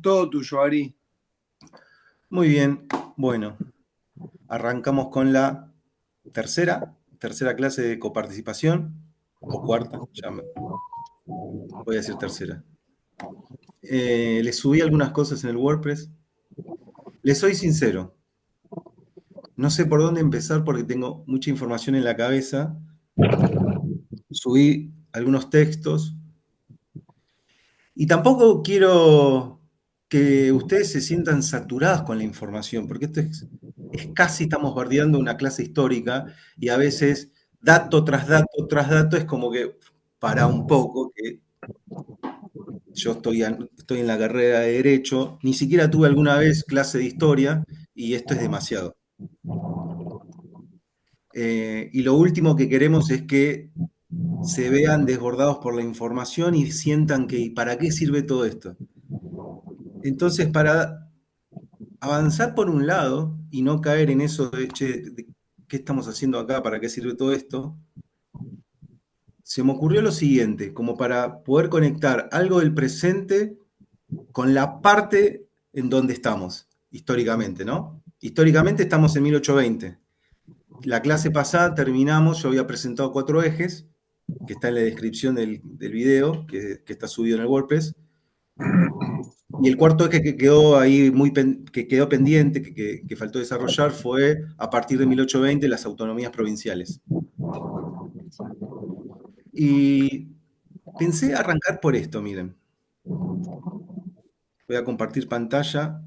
Todo tuyo, Ari. Muy bien, bueno, arrancamos con la tercera clase de coparticipación, o cuarta, voy a decir tercera. Les subí algunas cosas en el WordPress. Les soy sincero, no sé por dónde empezar porque tengo mucha información en la cabeza. Subí algunos textos y tampoco quiero que ustedes se sientan saturados con la información, porque es casi estamos bardeando una clase histórica y a veces dato tras dato tras dato es como que para un poco, que yo estoy en la carrera de Derecho, ni siquiera tuve alguna vez clase de historia y esto es demasiado. Y lo último que queremos es que se vean desbordados por la información y sientan que ¿y para qué sirve todo esto? Entonces, para avanzar por un lado y no caer en eso de, che, ¿qué estamos haciendo acá? ¿Para qué sirve todo esto? Se me ocurrió lo siguiente, como para poder conectar algo del presente con la parte en donde estamos, históricamente, ¿no? Históricamente estamos en 1820. La clase pasada terminamos, yo había presentado 4 ejes, que está en la descripción del video, que está subido en el WordPress. Y el cuarto eje que quedó ahí que quedó pendiente, que faltó desarrollar, fue a partir de 1820 las autonomías provinciales. Y pensé arrancar por esto, miren. Voy a compartir pantalla.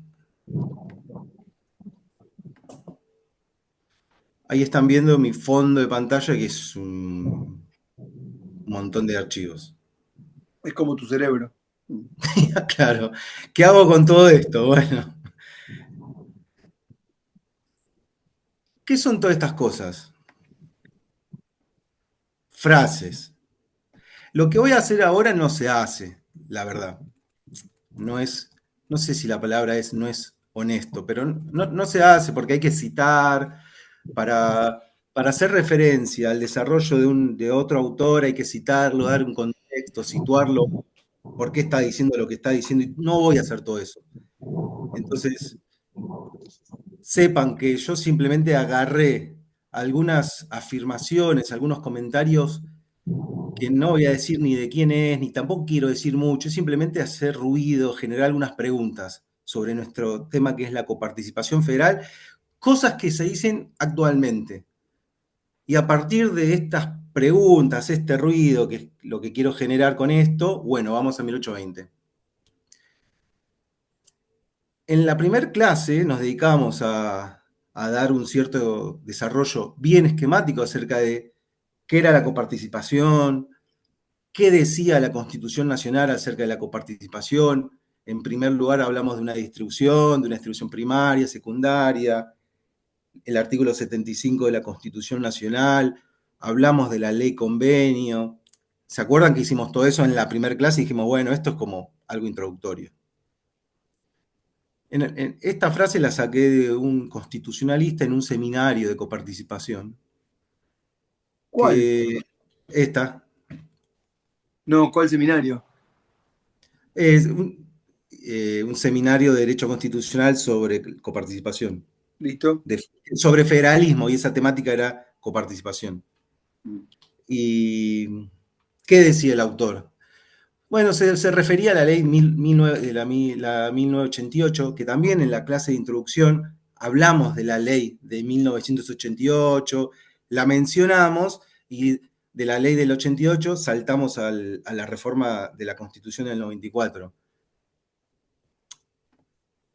Ahí están viendo mi fondo de pantalla, que es un montón de archivos. Es como tu cerebro. Claro, ¿qué hago con todo esto? Bueno, ¿qué son todas estas cosas? Frases. Lo que voy a hacer ahora no se hace, la verdad. No es, no sé si la palabra es, no es honesto, pero no se hace porque hay que citar para hacer referencia al desarrollo de otro autor, hay que citarlo, dar un contexto, situarlo, por qué está diciendo lo que está diciendo, y no voy a hacer todo eso. Entonces, sepan que yo simplemente agarré algunas afirmaciones, algunos comentarios que no voy a decir ni de quién es, ni tampoco quiero decir mucho, es simplemente hacer ruido, generar algunas preguntas sobre nuestro tema que es la coparticipación federal, cosas que se dicen actualmente. Y a partir de estas preguntas, este ruido, que es lo que quiero generar con esto, bueno, vamos a 1820. En la primera clase nos dedicamos a dar un cierto desarrollo bien esquemático acerca de qué era la coparticipación, qué decía la Constitución Nacional acerca de la coparticipación. En primer lugar hablamos de una distribución primaria, secundaria, el artículo 75 de la Constitución Nacional, hablamos de la ley convenio. ¿Se acuerdan que hicimos todo eso en la primera clase y dijimos, bueno, esto es como algo introductorio? Esta frase la saqué de un constitucionalista en un seminario de coparticipación, ¿Cuál? que esta No, ¿cuál seminario? es un seminario de Derecho Constitucional sobre coparticipación, ¿Listo? de- sobre federalismo, y esa temática era coparticipación. ¿Y qué decía el autor? Bueno, se refería a la ley 1988, que también en la clase de introducción hablamos de la ley de 1988, la mencionamos y de la ley del 88 saltamos a la reforma de la Constitución del 94.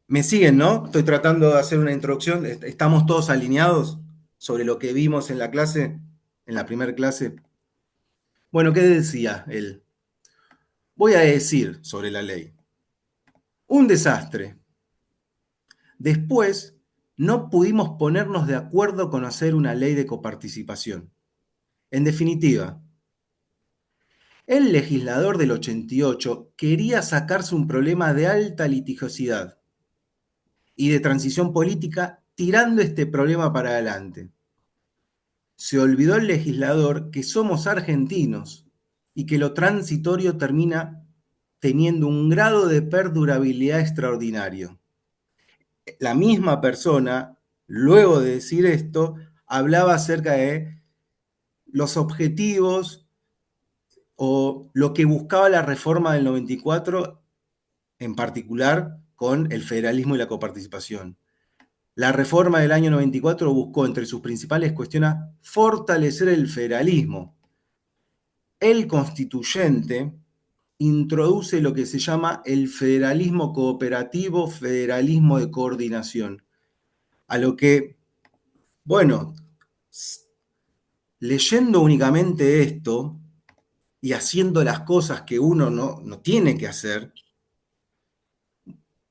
Me siguen, ¿no? Estoy tratando de hacer una introducción. ¿Estamos todos alineados sobre lo que vimos en la clase, en la primera clase? Bueno, ¿qué decía él? Voy a decir sobre la ley. Un desastre. Después, no pudimos ponernos de acuerdo con hacer una ley de coparticipación. En definitiva, el legislador del 88 quería sacarse un problema de alta litigiosidad y de transición política tirando este problema para adelante. Se olvidó el legislador que somos argentinos y que lo transitorio termina teniendo un grado de perdurabilidad extraordinario. La misma persona, luego de decir esto, hablaba acerca de los objetivos o lo que buscaba la reforma del 94, en particular con el federalismo y la coparticipación. La reforma del año 94 buscó, entre sus principales cuestiones, fortalecer el federalismo. El constituyente introduce lo que se llama el federalismo cooperativo, federalismo de coordinación, a lo que, bueno, leyendo únicamente esto y haciendo las cosas que uno no tiene que hacer,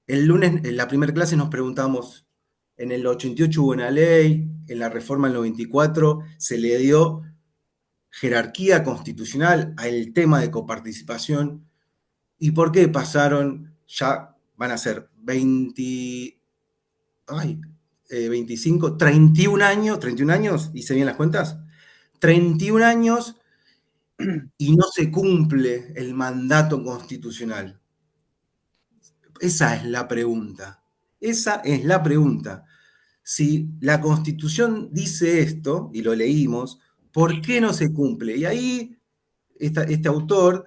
el lunes en la primera clase nos preguntamos, en el 88 hubo una ley, en la reforma del 94 se le dio jerarquía constitucional al tema de coparticipación. ¿Y por qué pasaron, ya van a ser 20, ay, 25, 31 años, hice bien las cuentas, 31 años y no se cumple el mandato constitucional? Esa es la pregunta. Esa es la pregunta. Si la Constitución dice esto, y lo leímos, ¿por qué no se cumple? Y ahí este autor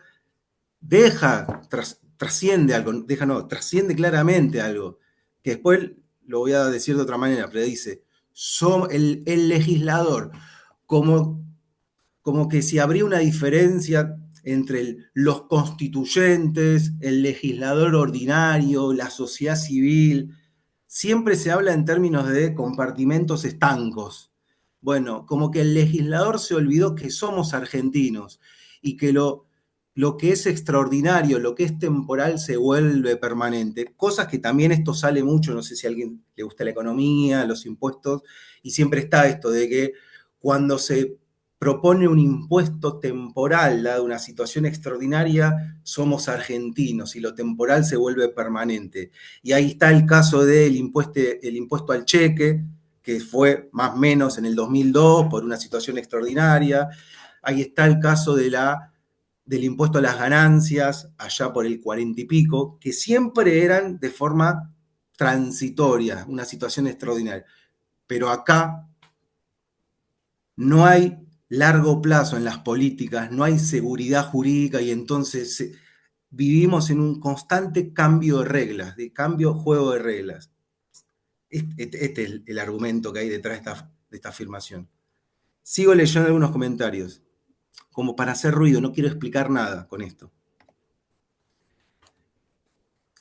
trasciende algo, trasciende claramente algo, que después lo voy a decir de otra manera, pero dice, el legislador, como, como que si habría una diferencia entre los constituyentes, el legislador ordinario, la sociedad civil. Siempre se habla en términos de compartimentos estancos. Bueno, como que el legislador se olvidó que somos argentinos y que lo que es extraordinario, lo que es temporal, se vuelve permanente. Cosas que también esto sale mucho, no sé si a alguien le gusta la economía, los impuestos, y siempre está esto de que cuando se propone un impuesto temporal, dada una situación extraordinaria, somos argentinos y lo temporal se vuelve permanente. Y ahí está el caso del impuesto al cheque, que fue más o menos en el 2002 por una situación extraordinaria. Ahí está el caso del impuesto a las ganancias, allá por el 40 y pico, que siempre eran de forma transitoria, una situación extraordinaria. Pero acá no hay largo plazo en las políticas, no hay seguridad jurídica y entonces vivimos en un constante cambio de reglas, de cambio juego de reglas. Este es el argumento que hay detrás de esta afirmación. Sigo leyendo algunos comentarios, como para hacer ruido, no quiero explicar nada con esto.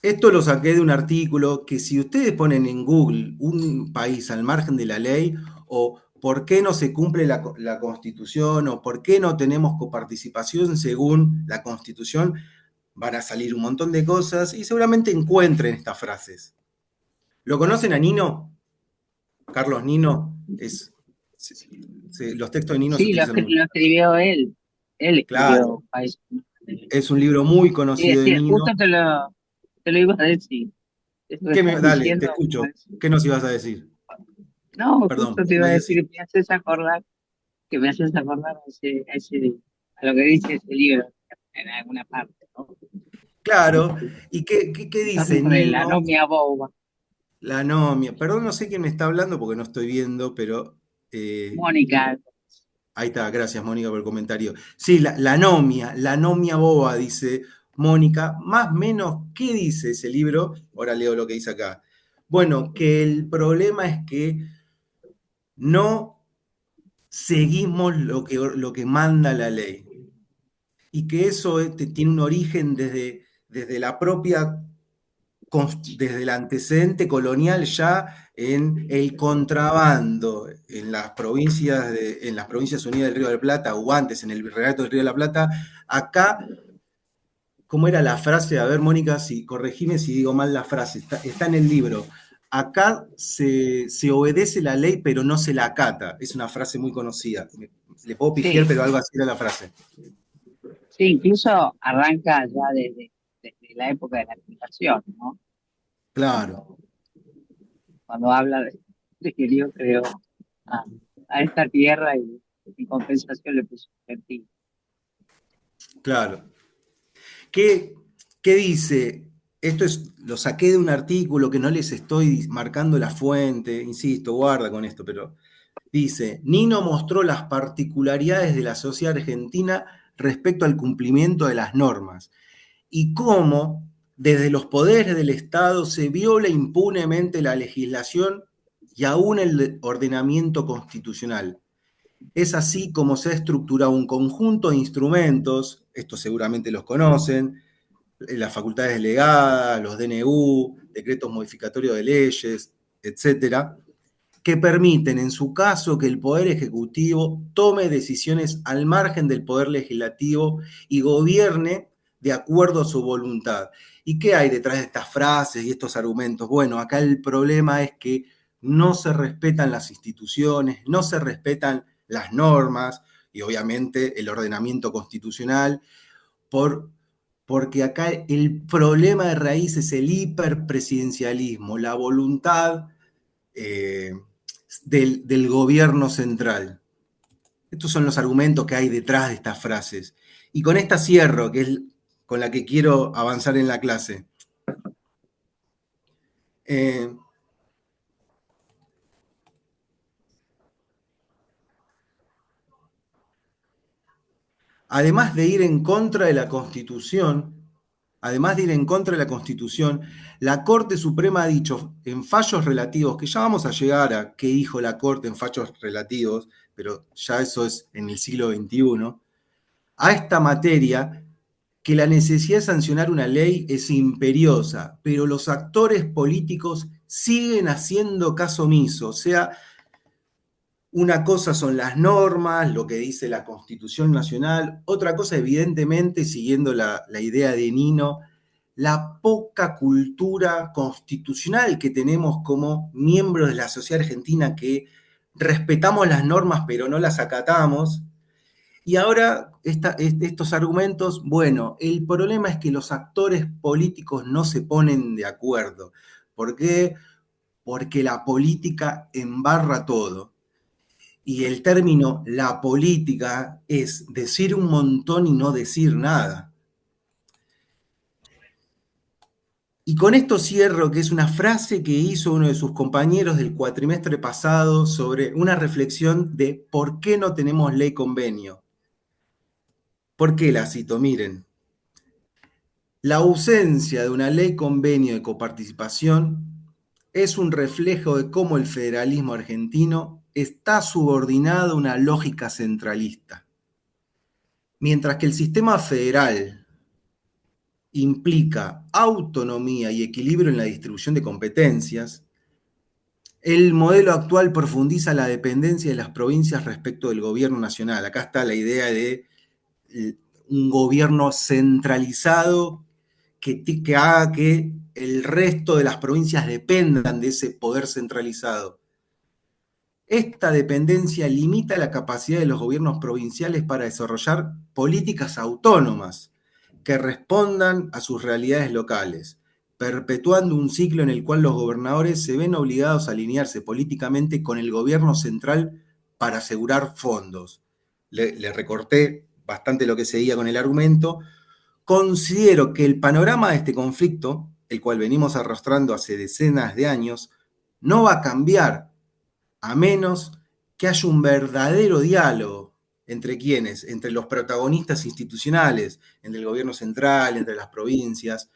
Esto lo saqué de un artículo que si ustedes ponen en Google un país al margen de la ley o por qué no se cumple la Constitución o por qué no tenemos coparticipación según la Constitución, van a salir un montón de cosas y seguramente encuentren estas frases. ¿Lo conocen a Nino? Carlos Nino. Los textos de Nino se Sí, utilizan mucho. lo escribió él. Él Claro, escribió País. es un libro muy Sí, conocido de sí, Nino. justo te lo iba a decir. Eso que estás Dale, te diciendo. escucho. ¿Qué nos ibas a decir? No, Perdón, justo te iba me a decís. decir que me haces acordar a lo que dice ese libro en alguna parte, ¿no? Claro, ¿y qué dice Sobre la Nino? anomia boba. La anomia. Perdón, no sé quién me está hablando porque no estoy viendo, pero Mónica, ahí está, gracias Mónica por el comentario. Sí, la anomia boba, dice Mónica. Más o menos, ¿qué dice ese libro? Ahora leo lo que dice acá. Bueno, que el problema es que no seguimos lo que manda la ley. Y que eso tiene un origen desde la propia desde el antecedente colonial ya en el contrabando en en las provincias unidas del Río de la Plata, o antes en el Virreinato del Río de la Plata. Acá, ¿cómo era la frase? A ver, Mónica, si corregime si digo mal la frase, está en el libro. Acá se obedece la ley, pero no se la acata. Es una frase muy conocida. Le puedo pifiar, sí, pero algo así era la frase. sí, incluso arranca ya desde la época de la fundación, ¿no? Claro, Cuando, cuando habla de que Dios creó a, a esta tierra y en compensación le puso Argentina. claro. ¿Qué, ¿Qué dice? Lo saqué de un artículo que no les estoy marcando la fuente, insisto, guarda con esto, pero dice, Nino mostró las particularidades de la sociedad argentina respecto al cumplimiento de las normas y cómo desde los poderes del Estado se viola impunemente la legislación y aún el ordenamiento constitucional. Es así como se ha estructurado un conjunto de instrumentos, estos seguramente los conocen, las facultades delegadas, los DNU, decretos modificatorios de leyes, etcétera, que permiten, en su caso, que el Poder Ejecutivo tome decisiones al margen del Poder Legislativo y gobierne de acuerdo a su voluntad. ¿Y qué hay detrás de estas frases y estos argumentos? Bueno, acá el problema es que no se respetan las instituciones, no se respetan las normas y obviamente el ordenamiento constitucional, porque acá el problema de raíz es el hiperpresidencialismo, la voluntad eh, del gobierno central. Estos son los argumentos que hay detrás de estas frases. Y con esta cierro, que es con la que quiero avanzar en la clase. Además de ir en contra de la Constitución, la Corte Suprema ha dicho en fallos relativos, que ya vamos a llegar a qué dijo la Corte en fallos relativos, pero ya eso es en el siglo XXI, a esta materia, que la necesidad de sancionar una ley es imperiosa, pero los actores políticos siguen haciendo caso omiso. O sea, una cosa son las normas, lo que dice la Constitución Nacional, otra cosa, evidentemente, siguiendo la idea de Nino, la poca cultura constitucional que tenemos como miembros de la sociedad argentina, que respetamos las normas pero no las acatamos. Y ahora estos argumentos, bueno, el problema es que los actores políticos no se ponen de acuerdo. ¿Por qué? Porque la política embarra todo. Y el término la política es decir un montón y no decir nada. Y con esto cierro, que es una frase que hizo uno de sus compañeros del cuatrimestre pasado sobre una reflexión de por qué no tenemos ley convenio. ¿Por qué la cito? Miren. La ausencia de una ley convenio de coparticipación es un reflejo de cómo el federalismo argentino está subordinado a una lógica centralista. Mientras que el sistema federal implica autonomía y equilibrio en la distribución de competencias, el modelo actual profundiza la dependencia de las provincias respecto del gobierno nacional. Acá está la idea de un gobierno centralizado que haga que el resto de las provincias dependan de ese poder centralizado. Esta dependencia limita la capacidad de los gobiernos provinciales para desarrollar políticas autónomas que respondan a sus realidades locales, perpetuando un ciclo en el cual los gobernadores se ven obligados a alinearse políticamente con el gobierno central para asegurar fondos. Le recorté bastante lo que seguía con el argumento. Considero que el panorama de este conflicto, el cual venimos arrastrando hace decenas de años, no va a cambiar a menos que haya un verdadero diálogo entre quienes, entre los protagonistas institucionales, entre el gobierno central, entre las provincias,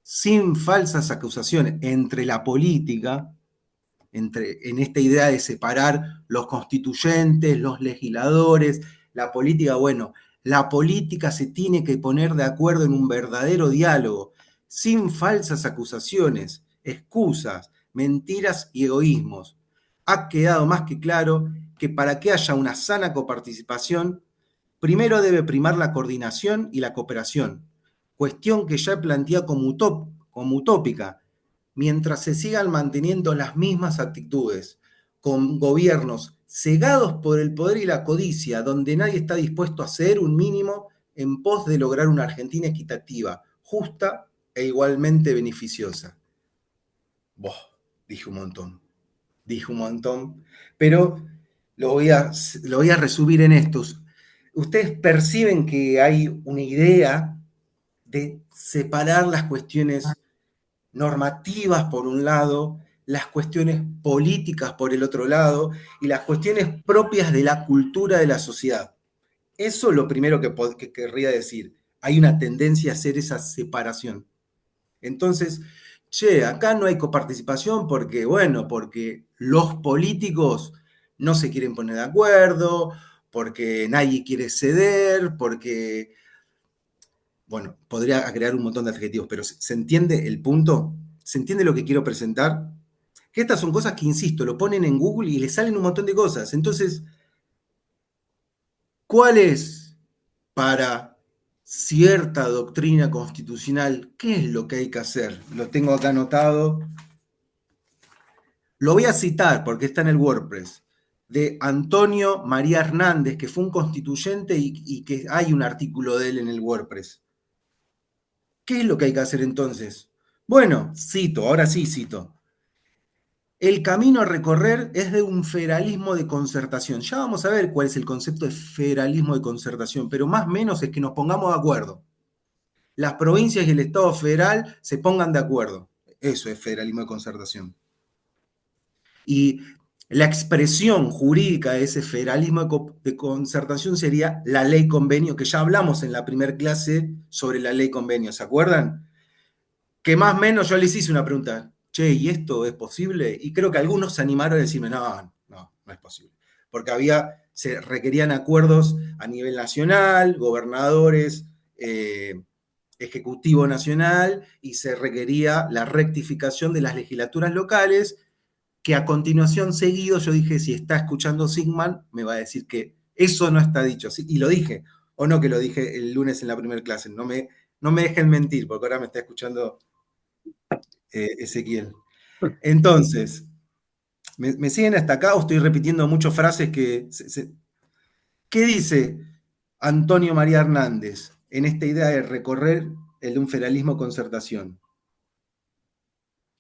sin falsas acusaciones, entre la política, en esta idea de separar los constituyentes, los legisladores, la política. Bueno, la política se tiene que poner de acuerdo en un verdadero diálogo, sin falsas acusaciones, excusas, mentiras y egoísmos. Ha quedado más que claro que para que haya una sana coparticipación, primero debe primar la coordinación y la cooperación, cuestión que ya he planteado como utópica, mientras se sigan manteniendo las mismas actitudes, con gobiernos cegados por el poder y la codicia, donde nadie está dispuesto a ceder un mínimo en pos de lograr una Argentina equitativa, justa e igualmente beneficiosa. Boh, dije un montón, pero lo voy a resumir en estos. Ustedes perciben que hay una idea de separar las cuestiones normativas por un lado, las cuestiones políticas por el otro lado y las cuestiones propias de la cultura de la sociedad. Eso es lo primero que querría decir. Hay una tendencia a hacer esa separación. Entonces, acá no hay coparticipación porque, bueno, porque los políticos no se quieren poner de acuerdo, porque nadie quiere ceder, porque, bueno, podría agregar un montón de adjetivos, pero ¿se entiende el punto? ¿Se entiende lo que quiero presentar? Que estas son cosas que, insisto, lo ponen en Google y le salen un montón de cosas. Entonces, ¿cuál es para cierta doctrina constitucional? ¿Qué es lo que hay que hacer? Lo tengo acá anotado. Lo voy a citar porque está en el WordPress, de Antonio María Hernández, que fue un constituyente y que hay un artículo de él en el WordPress. ¿Qué es lo que hay que hacer entonces? Bueno, cito, ahora sí cito. El camino a recorrer es de un federalismo de concertación. Ya vamos a ver cuál es el concepto de federalismo de concertación, pero más o menos es que nos pongamos de acuerdo. Las provincias y el Estado federal se pongan de acuerdo. Eso es federalismo de concertación. Y la expresión jurídica de ese federalismo de concertación sería la ley convenio, que ya hablamos en la primera clase sobre la ley convenio, ¿se acuerdan? Que más o menos yo les hice una pregunta, che, ¿y esto es posible? Y creo que algunos se animaron a decirme, no es posible. Porque se requerían acuerdos a nivel nacional, gobernadores, Ejecutivo Nacional, y se requería la rectificación de las legislaturas locales, que a continuación seguido yo dije, si está escuchando Sigman, me va a decir que eso no está dicho. Y lo dije, o no que lo dije el lunes en la primera clase, no me dejen mentir, porque ahora me está escuchando Ezequiel. Entonces, ¿me siguen hasta acá o estoy repitiendo muchas frases que... ¿Qué dice Antonio María Hernández en esta idea de recorrer el de un federalismo concertación?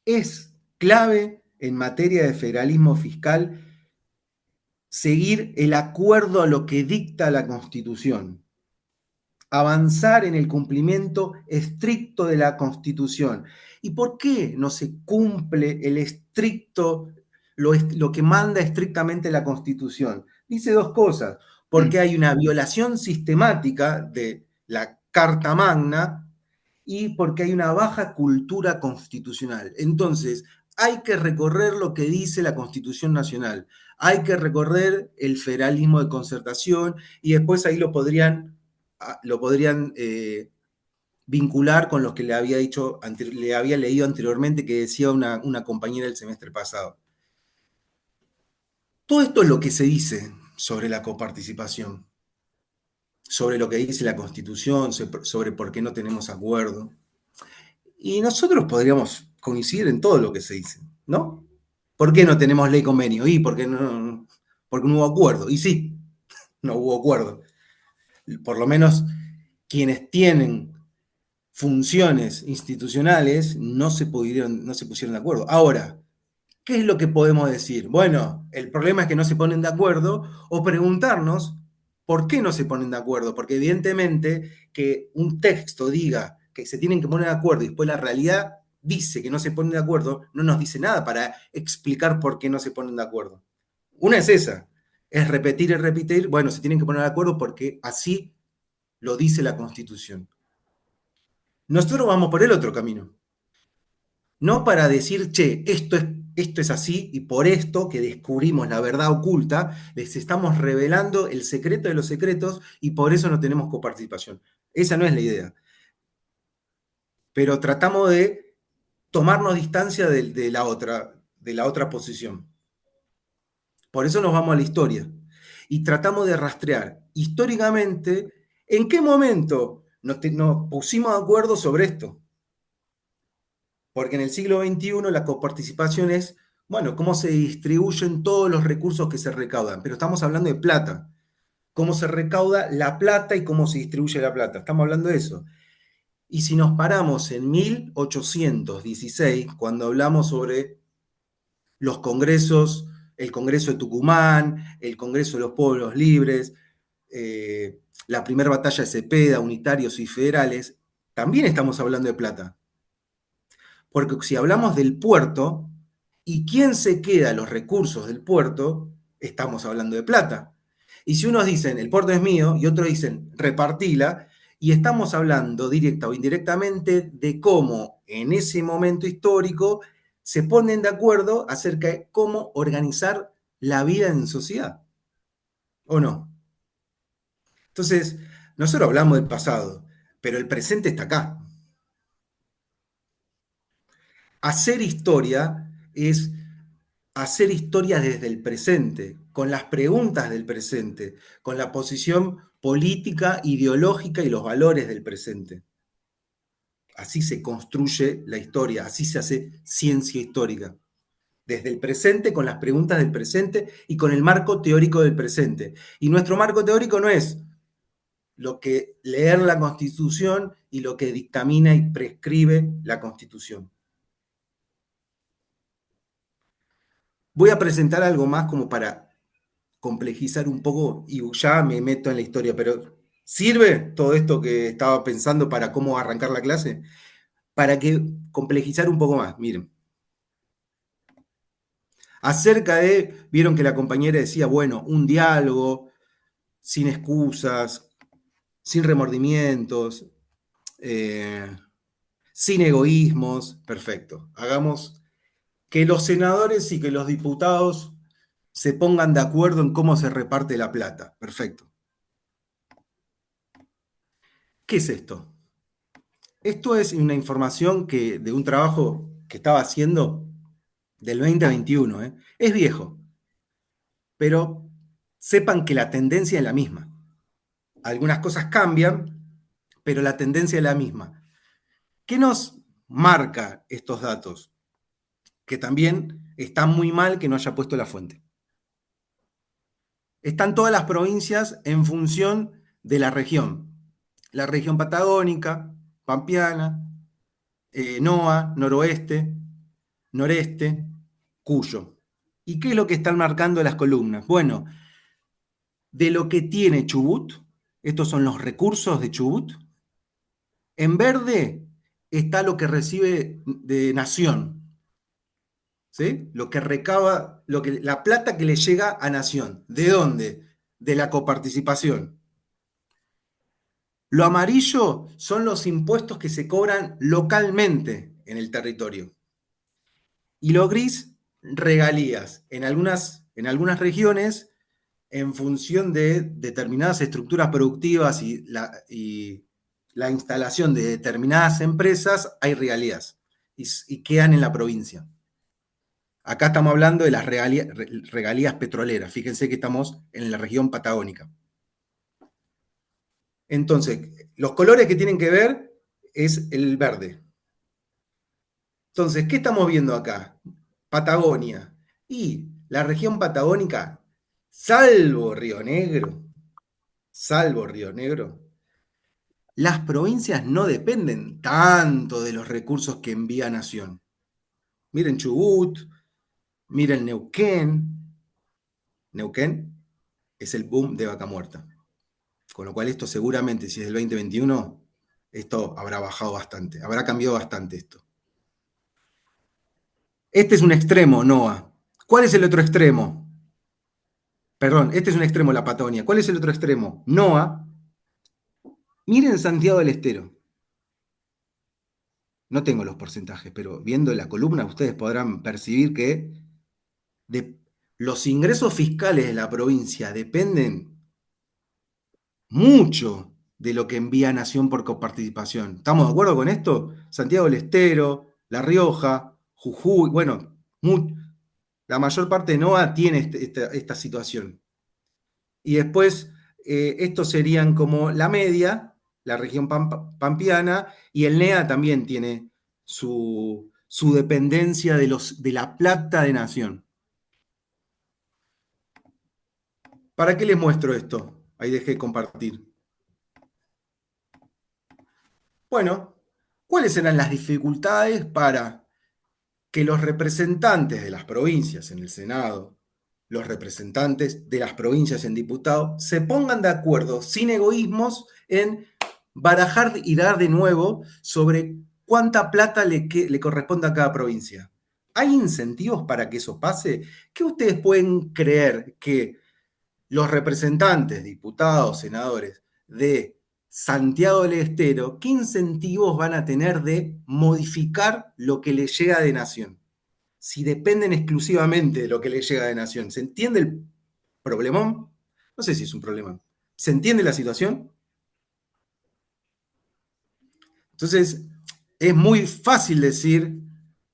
Es clave en materia de federalismo fiscal seguir el acuerdo a lo que dicta la Constitución, avanzar en el cumplimiento estricto de la Constitución. ¿Y por qué no se cumple el estricto, lo que manda estrictamente la Constitución? Dice dos cosas, porque hay una violación sistemática de la Carta Magna y porque hay una baja cultura constitucional. Entonces, hay que recorrer lo que dice la Constitución Nacional, hay que recorrer el federalismo de concertación y después ahí lo podrían vincular con lo que le había leído anteriormente que decía una compañera del semestre pasado. Todo esto es lo que se dice sobre la coparticipación, sobre lo que dice la Constitución, sobre por qué no tenemos acuerdo. Y nosotros podríamos coincidir en todo lo que se dice, ¿no? ¿Por qué no tenemos ley convenio? Porque no hubo acuerdo. Y sí, no hubo acuerdo. Por lo menos quienes tienen funciones institucionales no se pusieron de acuerdo. Ahora, ¿qué es lo que podemos decir? Bueno, el problema es que no se ponen de acuerdo o preguntarnos por qué no se ponen de acuerdo, porque evidentemente que un texto diga que se tienen que poner de acuerdo y después la realidad dice que no se ponen de acuerdo, no nos dice nada para explicar por qué no se ponen de acuerdo. Una es esa, es repetir y repetir, bueno, se tienen que poner de acuerdo porque así lo dice la Constitución. Nosotros vamos por el otro camino. No para decir, che, esto es así y por esto que descubrimos la verdad oculta, les estamos revelando el secreto de los secretos y por eso no tenemos coparticipación. Esa no es la idea. Pero tratamos de tomarnos distancia de la otra posición. Por eso nos vamos a la historia y tratamos de rastrear históricamente en qué momento nos pusimos de acuerdo sobre esto. Porque en el siglo XXI la coparticipación es, bueno, cómo se distribuyen todos los recursos que se recaudan, pero estamos hablando de plata, cómo se recauda la plata y cómo se distribuye la plata, estamos hablando de eso. Y si nos paramos en 1816, cuando hablamos sobre los congresos, el Congreso de Tucumán, el Congreso de los Pueblos Libres, la primera batalla de Cepeda, unitarios y federales, también estamos hablando de plata. Porque si hablamos del puerto, ¿y quién se queda los recursos del puerto? Estamos hablando de plata. Y si unos dicen, el puerto es mío, y otros dicen, repartila, y estamos hablando directa o indirectamente de cómo en ese momento histórico se ponen de acuerdo acerca de cómo organizar la vida en sociedad. ¿O no? Entonces, nosotros hablamos del pasado, pero el presente está acá. Hacer historia es hacer historia desde el presente, con las preguntas del presente, con la posición política, ideológica y los valores del presente. Así se construye la historia, así se hace ciencia histórica. Desde el presente, con las preguntas del presente y con el marco teórico del presente. Y nuestro marco teórico no es lo que leer la Constitución y lo que dictamina y prescribe la Constitución. Voy a presentar algo más como para complejizar un poco y ya me meto en la historia, pero ¿sirve todo esto que estaba pensando para cómo arrancar la clase? Para que complejizar un poco más, miren. Acerca de, vieron que la compañera decía, bueno, un diálogo, sin excusas, sin remordimientos, sin egoísmos, perfecto. Hagamos que los senadores y que los diputados se pongan de acuerdo en cómo se reparte la plata, perfecto. ¿Qué es esto? Esto es una información de un trabajo que estaba haciendo del 2021. Es viejo, pero sepan que la tendencia es la misma. Algunas cosas cambian, pero la tendencia es la misma. ¿Qué nos marca estos datos? Que también está muy mal que no haya puesto la fuente. Están todas las provincias en función de la región. La región patagónica, pampeana, NOA, noroeste, noreste, Cuyo. ¿Y qué es lo que están marcando las columnas? Bueno, de lo que tiene Chubut, estos son los recursos de Chubut, en verde está lo que recibe de Nación, ¿sí? Lo que recaba, la plata que le llega a Nación. ¿De dónde? De la coparticipación. Lo amarillo son los impuestos que se cobran localmente en el territorio. Y lo gris, regalías. En algunas regiones, en función de determinadas estructuras productivas y la instalación de determinadas empresas, hay regalías y quedan en la provincia. Acá estamos hablando de las regalías petroleras. Fíjense que estamos en la región patagónica. Entonces, los colores que tienen que ver es el verde. Entonces, ¿qué estamos viendo acá? Patagonia. Y la región patagónica, salvo Río Negro, las provincias no dependen tanto de los recursos que envía Nación. Miren Chubut, miren Neuquén. Neuquén es el boom de Vaca Muerta. Con lo cual esto seguramente, si es del 2021, esto habrá bajado bastante, habrá cambiado bastante esto. Este es un extremo, NOA. ¿Cuál es el otro extremo? Perdón, este es un extremo, la Patagonia. ¿Cuál es el otro extremo? NOA. Miren Santiago del Estero. No tengo los porcentajes, pero viendo la columna ustedes podrán percibir que los ingresos fiscales de la provincia dependen mucho de lo que envía Nación por coparticipación. ¿Estamos de acuerdo con esto? Santiago del Estero, La Rioja, Jujuy, bueno, la mayor parte de NOA tiene esta situación. Y después, estos serían como la media, la región pampeana, y el NEA también tiene su dependencia de la plata de Nación. ¿Para qué les muestro esto? Ahí dejé de compartir. Bueno, ¿cuáles serán las dificultades para que los representantes de las provincias en el Senado, los representantes de las provincias en diputados, se pongan de acuerdo sin egoísmos en barajar y dar de nuevo sobre cuánta plata le corresponde a cada provincia. ¿Hay incentivos para que eso pase? ¿Qué ustedes pueden creer que los representantes, diputados, senadores de Santiago del Estero, qué incentivos van a tener de modificar lo que les llega de Nación? Si dependen exclusivamente de lo que les llega de Nación. ¿Se entiende el problemón? No sé si es un problema. ¿Se entiende la situación? Entonces, es muy fácil decir,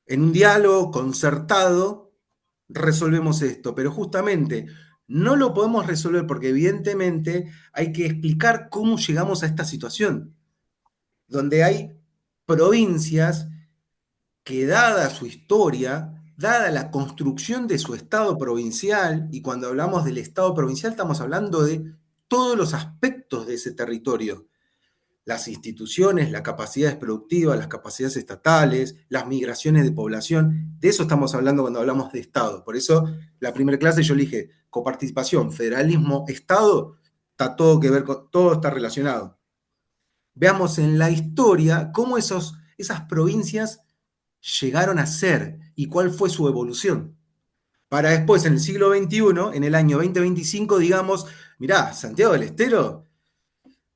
en un diálogo concertado, resolvemos esto, pero justamente no lo podemos resolver porque evidentemente hay que explicar cómo llegamos a esta situación, donde hay provincias que dada su historia, dada la construcción de su Estado provincial, y cuando hablamos del Estado provincial estamos hablando de todos los aspectos de ese territorio, las instituciones, las capacidades productivas, las capacidades estatales, las migraciones de población, de eso estamos hablando cuando hablamos de Estado. Por eso, la primera clase yo le dije, coparticipación, federalismo, Estado, está todo que ver con, todo está relacionado. Veamos en la historia cómo esas provincias llegaron a ser y cuál fue su evolución. Para después, en el siglo XXI, en el año 2025, digamos, mirá, Santiago del Estero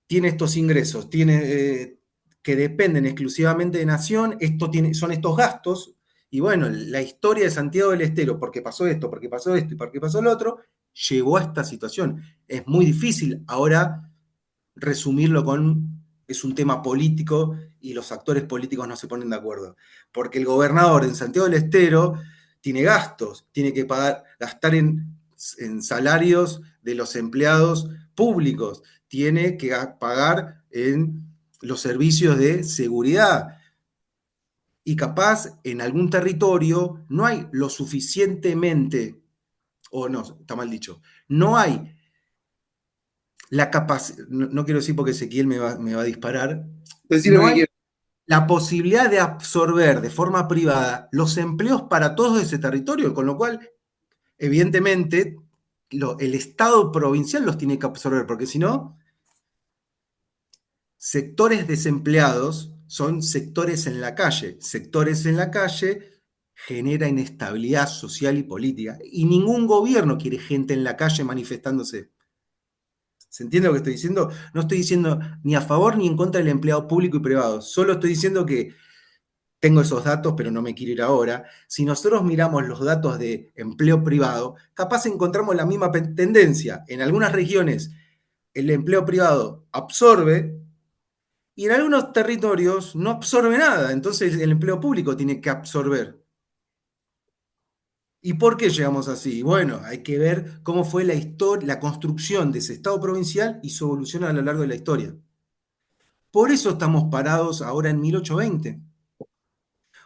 tiene estos ingresos, tiene, que dependen exclusivamente de Nación, son estos gastos, y bueno, la historia de Santiago del Estero, porque pasó esto, porque pasó esto y porque pasó lo otro, llegó a esta situación. Es muy difícil ahora resumirlo con, es un tema político y los actores políticos no se ponen de acuerdo, porque el gobernador en Santiago del Estero tiene gastos, tiene que gastar en salarios de los empleados públicos, tiene que pagar en los servicios de seguridad. Y capaz en algún territorio no hay lo suficientemente, o no, está mal dicho, no hay la capacidad, no quiero decir porque Ezequiel me va a disparar, Decir lo no que hay quieras. la posibilidad de absorber de forma privada los empleos para todo ese territorio, con lo cual, evidentemente, el Estado provincial los tiene que absorber, porque si no, sectores desempleados son sectores en la calle. Sectores en la calle genera inestabilidad social y política. Y ningún gobierno quiere gente en la calle manifestándose. ¿Se entiende lo que estoy diciendo? No estoy diciendo ni a favor ni en contra del empleado público y privado. Solo estoy diciendo que tengo esos datos, pero no me quiero ir ahora. Si nosotros miramos los datos de empleo privado, capaz encontramos la misma tendencia. En algunas regiones el empleo privado absorbe y en algunos territorios no absorbe nada. Entonces el empleo público tiene que absorber. ¿Y por qué llegamos así? Bueno, hay que ver cómo fue la historia, la construcción de ese Estado provincial y su evolución a lo largo de la historia. Por eso estamos parados ahora en 1820.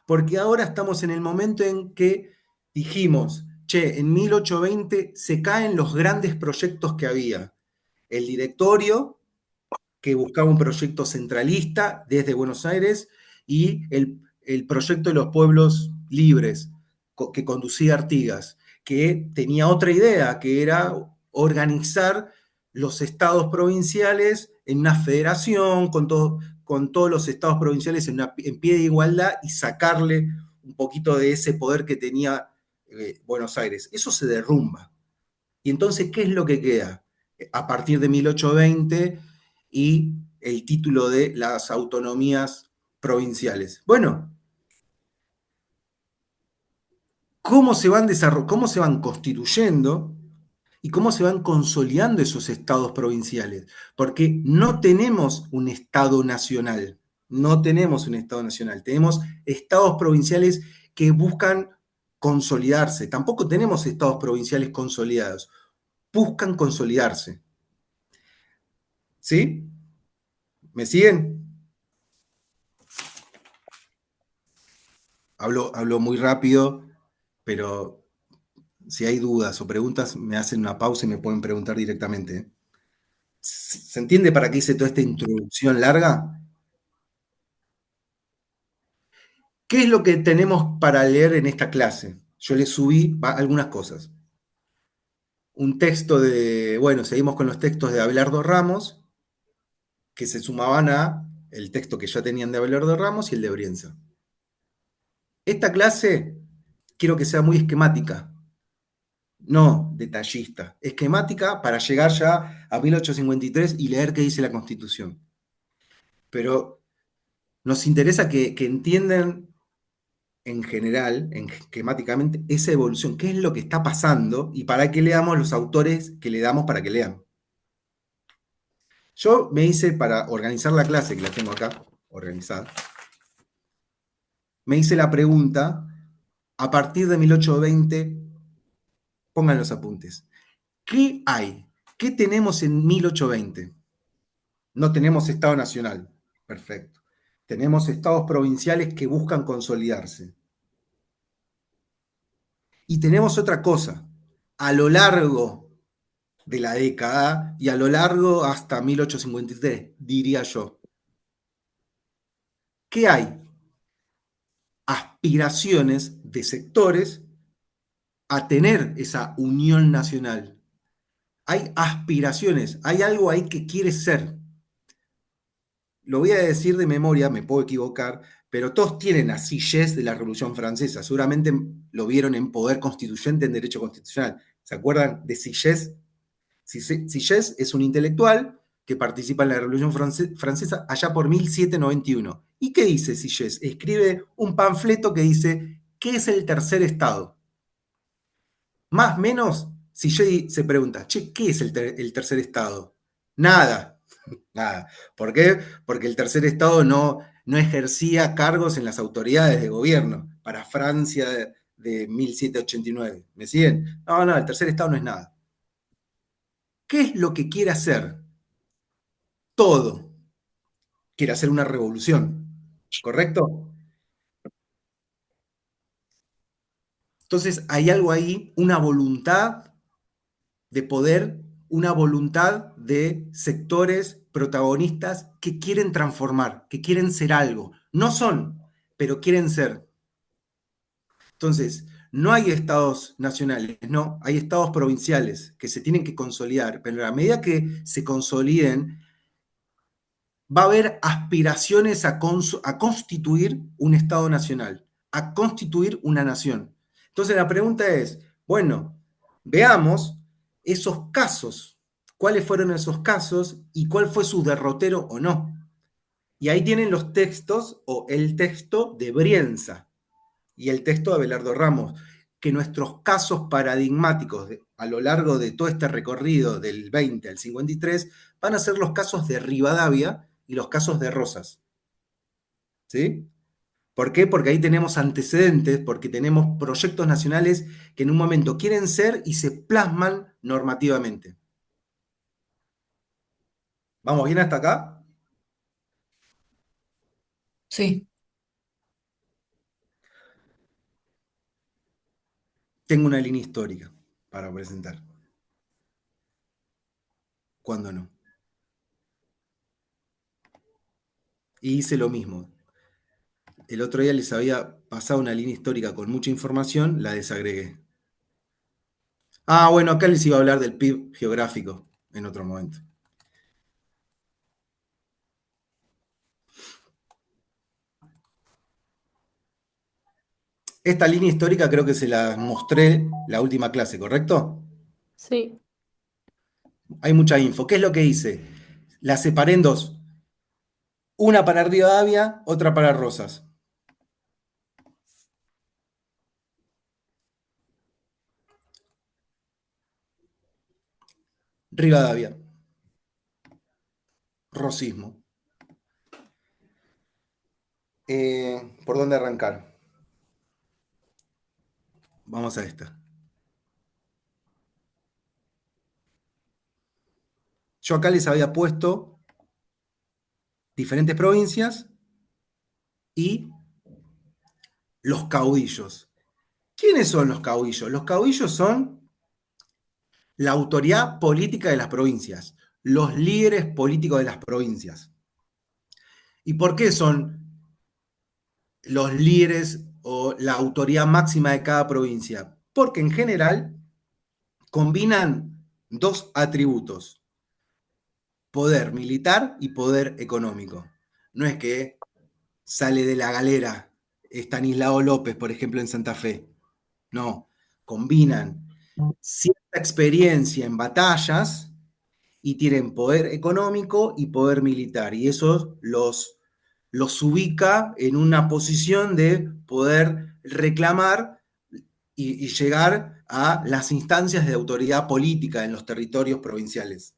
Porque ahora estamos en el momento en que dijimos, che, en 1820 se caen los grandes proyectos que había. El directorio, que buscaba un proyecto centralista desde Buenos Aires, y el proyecto de los pueblos libres, que conducía Artigas, que tenía otra idea, que era organizar los estados provinciales en una federación, con todos los estados provinciales en pie de igualdad y sacarle un poquito de ese poder que tenía Buenos Aires. Eso se derrumba. Y entonces, ¿qué es lo que queda? A partir de 1820 y el título de las autonomías provinciales. Bueno, ¿cómo se van constituyendo y cómo se van consolidando esos estados provinciales? Porque no tenemos un estado nacional, no tenemos un estado nacional, tenemos estados provinciales que buscan consolidarse, tampoco tenemos estados provinciales consolidados, buscan consolidarse. ¿Sí? ¿Me siguen? Hablo muy rápido, pero si hay dudas o preguntas, me hacen una pausa y me pueden preguntar directamente. ¿Se entiende para qué hice toda esta introducción larga? ¿Qué es lo que tenemos para leer en esta clase? Yo les subí algunas cosas. Un texto de, bueno, seguimos con los textos de Abelardo Ramos, que se sumaban a el texto que ya tenían de Abelardo Ramos y el de Brienza. Esta clase quiero que sea muy esquemática, no detallista, esquemática para llegar ya a 1853 y leer qué dice la Constitución. Pero nos interesa que entiendan en general, esquemáticamente, esa evolución, qué es lo que está pasando y para qué leamos los autores que le damos para que lean. Yo me hice, para organizar la clase, que la tengo acá organizada, me hice la pregunta, a partir de 1820, pongan los apuntes, ¿qué hay? ¿Qué tenemos en 1820? No tenemos Estado Nacional, perfecto. Tenemos estados provinciales que buscan consolidarse. Y tenemos otra cosa, a lo largo de la década y a lo largo hasta 1853, diría yo. ¿Qué hay? Aspiraciones de sectores a tener esa unión nacional. Hay aspiraciones, hay algo ahí que quiere ser. Lo voy a decir de memoria, me puedo equivocar, pero todos tienen a Sieyès de la Revolución Francesa. Seguramente lo vieron en Poder Constituyente, en Derecho Constitucional. ¿Se acuerdan de Sieyès? Sieyès es un intelectual que participa en la Revolución Francesa allá por 1791. ¿Y qué dice Sieyès? Escribe un panfleto que dice, ¿qué es el tercer estado? Más o menos, Sieyès se pregunta, che, ¿qué es el tercer estado? Nada, nada. ¿Por qué? Porque el tercer estado no ejercía cargos en las autoridades de gobierno para Francia de 1789. ¿Me siguen? No, el tercer estado no es nada. ¿Qué es lo que quiere hacer? Todo. Quiere hacer una revolución, ¿correcto? Entonces hay algo ahí, una voluntad de poder, una voluntad de sectores protagonistas que quieren transformar, que quieren ser algo. No son, pero quieren ser. Entonces, no hay estados nacionales, no, hay estados provinciales que se tienen que consolidar, pero a medida que se consoliden, va a haber aspiraciones a constituir un Estado nacional, a constituir una nación. Entonces la pregunta es, bueno, veamos esos casos, cuáles fueron esos casos y cuál fue su derrotero o no. Y ahí tienen los textos o el texto de Brienza y el texto de Abelardo Ramos, que nuestros casos paradigmáticos a lo largo de todo este recorrido del 20 al 53 van a ser los casos de Rivadavia y los casos de Rosas. ¿Sí? ¿Por qué? Porque ahí tenemos antecedentes, porque tenemos proyectos nacionales que en un momento quieren ser y se plasman normativamente. ¿Vamos bien hasta acá? Sí. Tengo una línea histórica para presentar. ¿Cuándo no? Y hice lo mismo. El otro día les había pasado una línea histórica con mucha información, la desagregué. Bueno, acá les iba a hablar del PIB geográfico en otro momento. Esta línea histórica creo que se la mostré la última clase, ¿correcto? Sí. Hay mucha info. ¿Qué es lo que hice? La separé en dos. Una para Rivadavia, otra para Rosas. Rivadavia. Rosismo. ¿Por dónde arrancar? Vamos a esta. Yo acá les había puesto diferentes provincias y los caudillos. ¿Quiénes son los caudillos? Los caudillos son la autoridad política de las provincias, los líderes políticos de las provincias. ¿Y por qué son los líderes o la autoridad máxima de cada provincia? Porque en general combinan dos atributos. poder militar y poder económico. No es que sale de la galera Estanislao López, por ejemplo, en Santa Fe. No, combinan cierta experiencia en batallas y tienen poder económico y poder militar. Y eso los ubica en una posición de poder reclamar y llegar a las instancias de autoridad política en los territorios provinciales.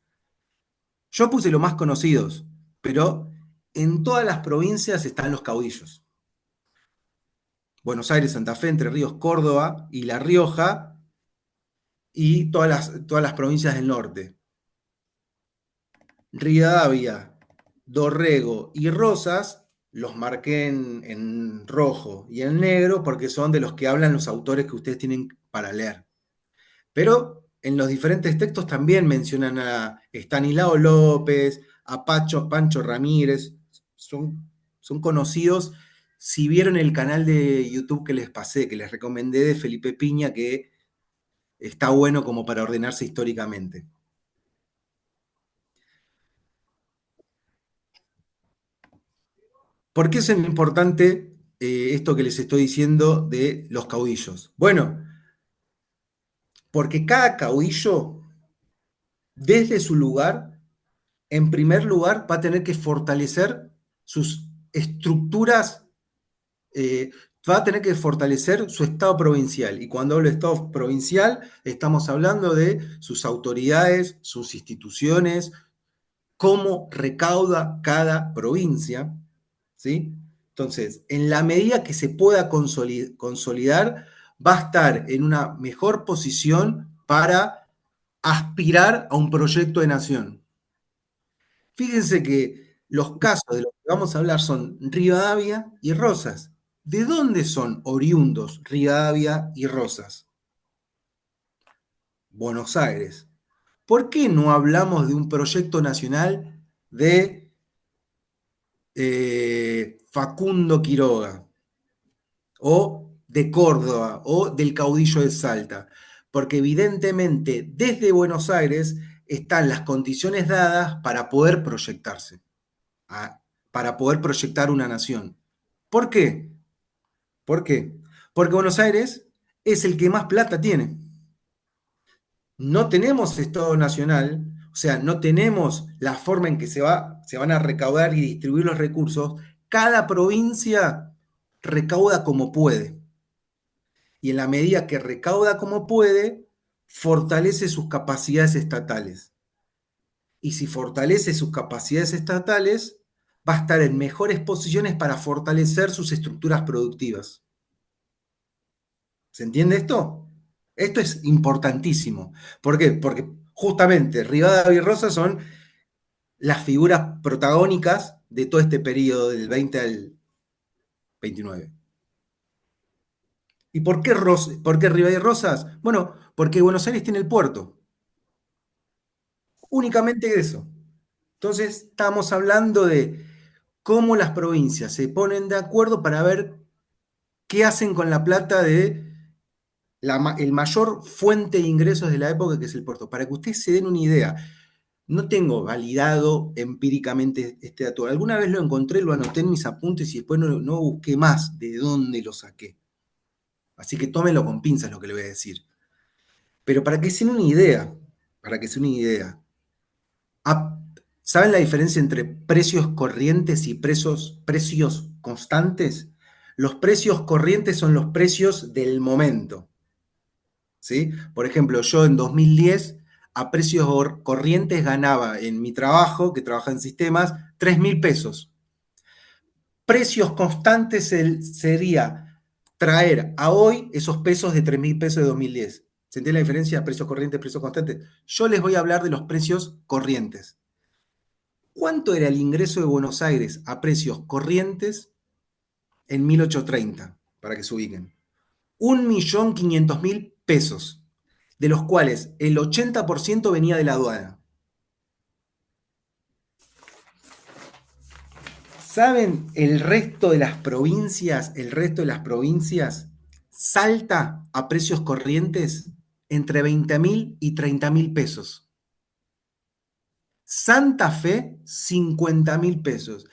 Yo puse los más conocidos, pero en todas las provincias están los caudillos. Buenos Aires, Santa Fe, Entre Ríos, Córdoba y La Rioja y todas las provincias del norte. Rivadavia, Dorrego y Rosas los marqué en rojo y en negro porque son de los que hablan los autores que ustedes tienen para leer. Pero en los diferentes textos también mencionan a Estanislao López, a Pancho Ramírez, son conocidos. Si vieron el canal de YouTube que les pasé, que les recomendé de Felipe Piña, que está bueno como para ordenarse históricamente. ¿Por qué es importante esto que les estoy diciendo de los caudillos? Bueno, porque cada caudillo, desde su lugar, en primer lugar, va a tener que fortalecer sus estructuras, va a tener que fortalecer su Estado provincial. Y cuando hablo de Estado provincial, estamos hablando de sus autoridades, sus instituciones, cómo recauda cada provincia, ¿sí? Entonces, en la medida que se pueda consolidar, va a estar en una mejor posición para aspirar a un proyecto de nación. Fíjense que los casos de los que vamos a hablar son Rivadavia y Rosas. ¿De dónde son oriundos Rivadavia y Rosas? Buenos Aires. ¿Por qué no hablamos de un proyecto nacional de Facundo Quiroga, o de Córdoba, o del caudillo de Salta? Porque evidentemente desde Buenos Aires están las condiciones dadas para poder proyectarse, para poder proyectar una nación. ¿Por qué? ¿Por qué? Porque Buenos Aires es el que más plata tiene. No tenemos Estado Nacional, o sea, no tenemos la forma en que se van a recaudar y distribuir los recursos. Cada provincia recauda como puede. Y en la medida que recauda como puede, fortalece sus capacidades estatales. Y si fortalece sus capacidades estatales, va a estar en mejores posiciones para fortalecer sus estructuras productivas. ¿Se entiende esto? Esto es importantísimo. ¿Por qué? Porque justamente Rivadavia y Rosas son las figuras protagónicas de todo este periodo del 20 al 29. ¿Y por qué Rivadavia y Rosas? Bueno, porque Buenos Aires tiene el puerto. Únicamente eso. Entonces, estamos hablando de cómo las provincias se ponen de acuerdo para ver qué hacen con la plata de el mayor fuente de ingresos de la época, que es el puerto. Para que ustedes se den una idea, no tengo validado empíricamente este dato. Alguna vez lo encontré, lo anoté en mis apuntes y después no busqué más de dónde lo saqué. Así que tómenlo con pinzas lo que le voy a decir. Pero para que se den una idea, ¿saben la diferencia entre precios corrientes y precios constantes? Los precios corrientes son los precios del momento, ¿sí? Por ejemplo, yo en 2010 a precios corrientes ganaba en mi trabajo, que trabaja en sistemas, 3.000 pesos. Precios constantes sería traer a hoy esos pesos de 3.000 pesos de 2010. ¿Se entiende la diferencia? Precios corrientes, precios constantes. Yo les voy a hablar de los precios corrientes. ¿Cuánto era el ingreso de Buenos Aires a precios corrientes en 1830? Para que se ubiquen. 1.500.000 pesos, de los cuales el 80% venía de la aduana. ¿Saben el resto de las provincias? El resto de las provincias salta a precios corrientes entre 20.000 y 30.000 pesos. Santa Fe, 50.000 pesos.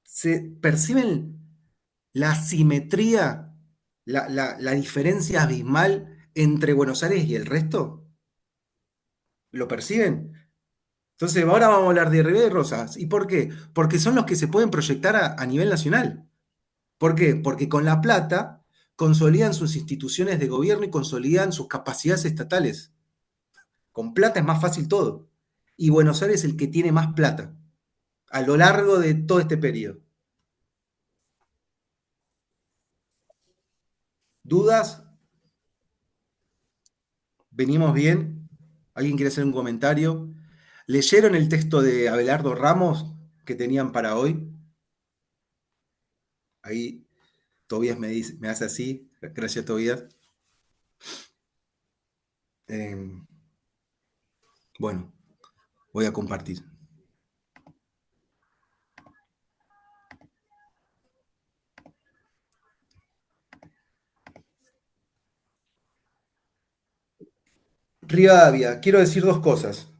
¿Se perciben la asimetría, la diferencia abismal entre Buenos Aires y el resto? ¿Lo perciben? Entonces, ahora vamos a hablar de Rivera y Rosas. ¿Y por qué? Porque son los que se pueden proyectar a nivel nacional. ¿Por qué? Porque con la plata consolidan sus instituciones de gobierno y consolidan sus capacidades estatales. Con plata es más fácil todo. Y Buenos Aires es el que tiene más plata a lo largo de todo este periodo. ¿Dudas? ¿Venimos bien? ¿Alguien quiere hacer un comentario? ¿Leyeron el texto de Abelardo Ramos que tenían para hoy? Ahí Tobías me hace así. Gracias, Tobías. Bueno, voy a compartir. Rivadavia, quiero decir dos cosas.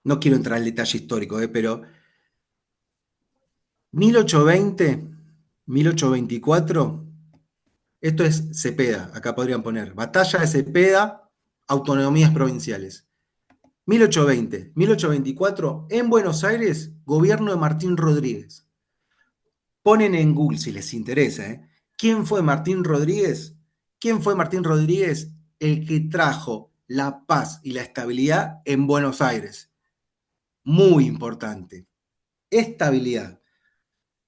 No quiero entrar en detalle histórico, pero 1820, 1824, esto es Cepeda, acá podrían poner, batalla de Cepeda, autonomías provinciales. 1820, 1824, en Buenos Aires, gobierno de Martín Rodríguez. Ponen en Google si les interesa, ¿eh? ¿Quién fue Martín Rodríguez? ¿Quién fue Martín Rodríguez? El que trajo la paz y la estabilidad en Buenos Aires. Muy importante. Estabilidad.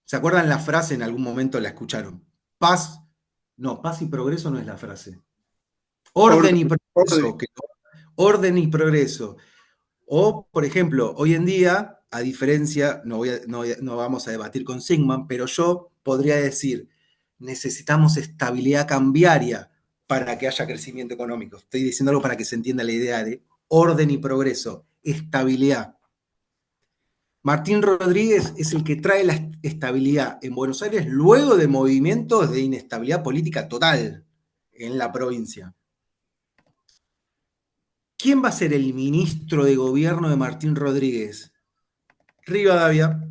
¿Se acuerdan la frase? En algún momento la escucharon. Paz y progreso no es la frase. Orden y progreso. Orden y progreso. O, por ejemplo, hoy en día, a diferencia, no vamos a debatir con Sigman, pero yo podría decir, necesitamos estabilidad cambiaria para que haya crecimiento económico. Estoy diciendo algo para que se entienda la idea de orden y progreso, estabilidad. Martín Rodríguez es el que trae la estabilidad en Buenos Aires luego de movimientos de inestabilidad política total en la provincia. ¿Quién va a ser el ministro de gobierno de Martín Rodríguez? Rivadavia.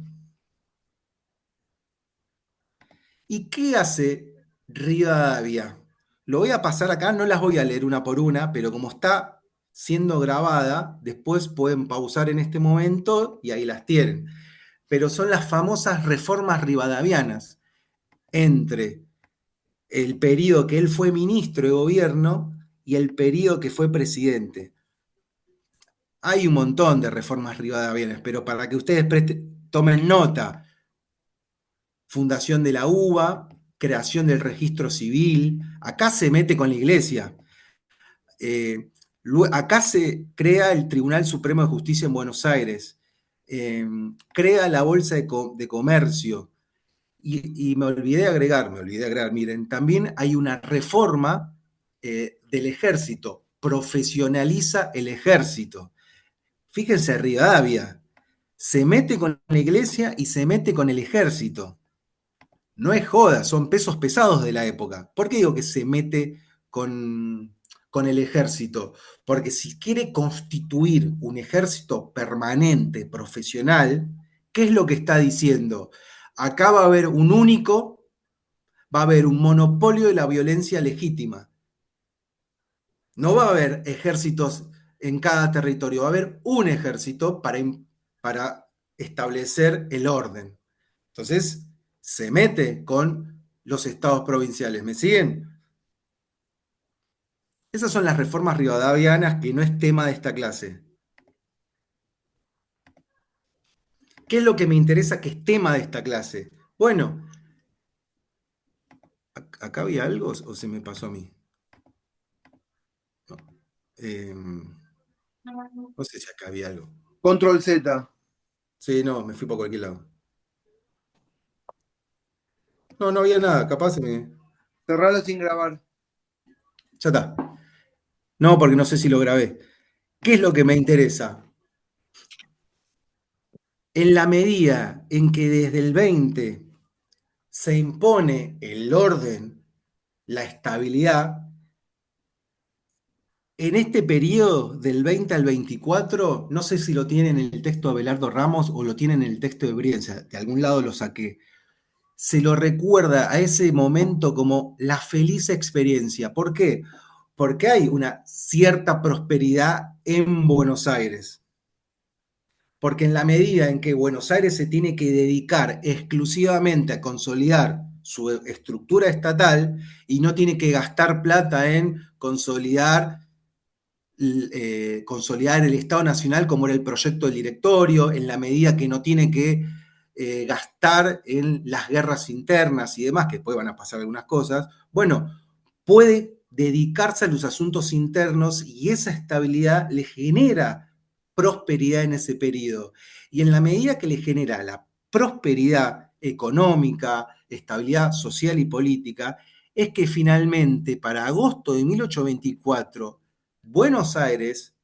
¿Y qué hace Rivadavia? Lo voy a pasar acá, no las voy a leer una por una, pero como está siendo grabada, después pueden pausar en este momento y ahí las tienen. Pero son las famosas reformas rivadavianas entre el periodo que él fue ministro de gobierno y el periodo que fue presidente. Hay un montón de reformas rivadavianas, pero para que ustedes tomen nota, fundación de la UBA, creación del registro civil, acá se mete con la iglesia. Acá se crea el Tribunal Supremo de Justicia en Buenos Aires, crea la Bolsa de Comercio, y me olvidé de agregar, miren, también hay una reforma del ejército, profesionaliza el ejército. Fíjense, Rivadavia se mete con la iglesia y se mete con el ejército. No es joda, son pesos pesados de la época. ¿Por qué digo que se mete con el ejército? Porque si quiere constituir un ejército permanente, profesional, ¿qué es lo que está diciendo? Acá va a haber un único, va a haber un monopolio de la violencia legítima. No va a haber ejércitos en cada territorio, va a haber un ejército para establecer el orden. Entonces, se mete con los estados provinciales. ¿Me siguen? Esas son las reformas rivadavianas que no es tema de esta clase. ¿Qué es lo que me interesa que es tema de esta clase? Bueno, ¿acá había algo o se me pasó a mí? No sé si acá había algo. Control Z. Sí, no, me fui por cualquier lado. No, no había nada, capaz se me... Cerralo sin grabar. Ya está. No, porque no sé si lo grabé. ¿Qué es lo que me interesa? En la medida en que desde el 20 se impone el orden, la estabilidad, En este periodo del 20 al 24, no sé si lo tienen en el texto de Abelardo Ramos o lo tienen en el texto de Brienza, de algún lado lo saqué. Se lo recuerda a ese momento como la feliz experiencia. ¿Por qué? Porque hay una cierta prosperidad en Buenos Aires. Porque en la medida en que Buenos Aires se tiene que dedicar exclusivamente a consolidar su estructura estatal y no tiene que gastar plata en consolidar el Estado Nacional como era el proyecto del directorio, en la medida que no tiene que gastar en las guerras internas y demás, que después van a pasar algunas cosas, bueno, puede dedicarse a los asuntos internos y esa estabilidad le genera prosperidad en ese periodo. Y en la medida que le genera la prosperidad económica, estabilidad social y política, es que finalmente para agosto de 1824, Buenos Aires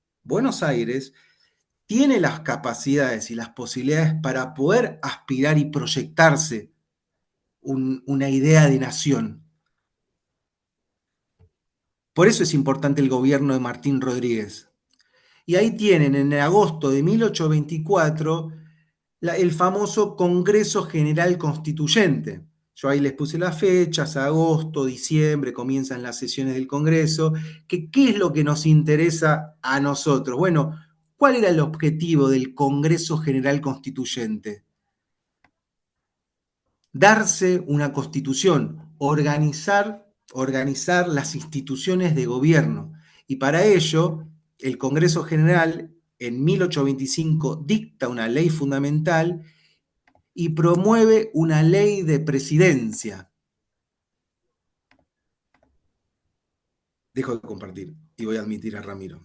tiene las capacidades y las posibilidades para poder aspirar y proyectarse una idea de nación. Por eso es importante el gobierno de Martín Rodríguez. Y ahí tienen en agosto de 1824 el famoso Congreso General Constituyente. Yo ahí les puse las fechas, agosto, diciembre, comienzan las sesiones del Congreso. ¿Qué es lo que nos interesa a nosotros? Bueno, ¿cuál era el objetivo del Congreso General Constituyente? Darse una constitución, organizar las instituciones de gobierno. Y para ello, el Congreso General en 1825 dicta una ley fundamental y promueve una ley de presidencia. Dejo de compartir y voy a admitir a Ramiro.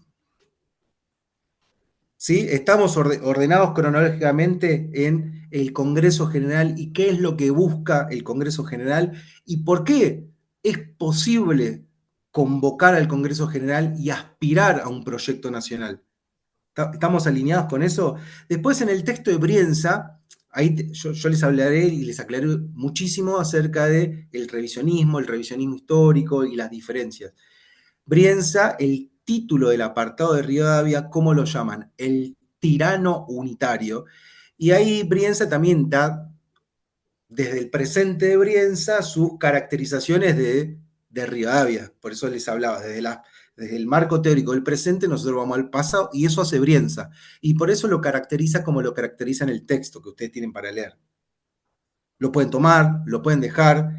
¿Sí? Estamos ordenados cronológicamente en el Congreso General y qué es lo que busca el Congreso General y por qué es posible convocar al Congreso General y aspirar a un proyecto nacional. ¿Estamos alineados con eso? Después en el texto de Brienza, ahí yo les hablaré y les aclaré muchísimo acerca del revisionismo, el revisionismo histórico y las diferencias. Brienza, el título del apartado de Rivadavia, ¿cómo lo llaman? El tirano unitario. Y ahí Brienza también da, desde el presente de Brienza, sus caracterizaciones de Rivadavia. Por eso les hablaba, desde el marco teórico del presente, nosotros vamos al pasado y eso hace Brienza. Y por eso lo caracteriza como lo caracteriza en el texto que ustedes tienen para leer. Lo pueden tomar, lo pueden dejar.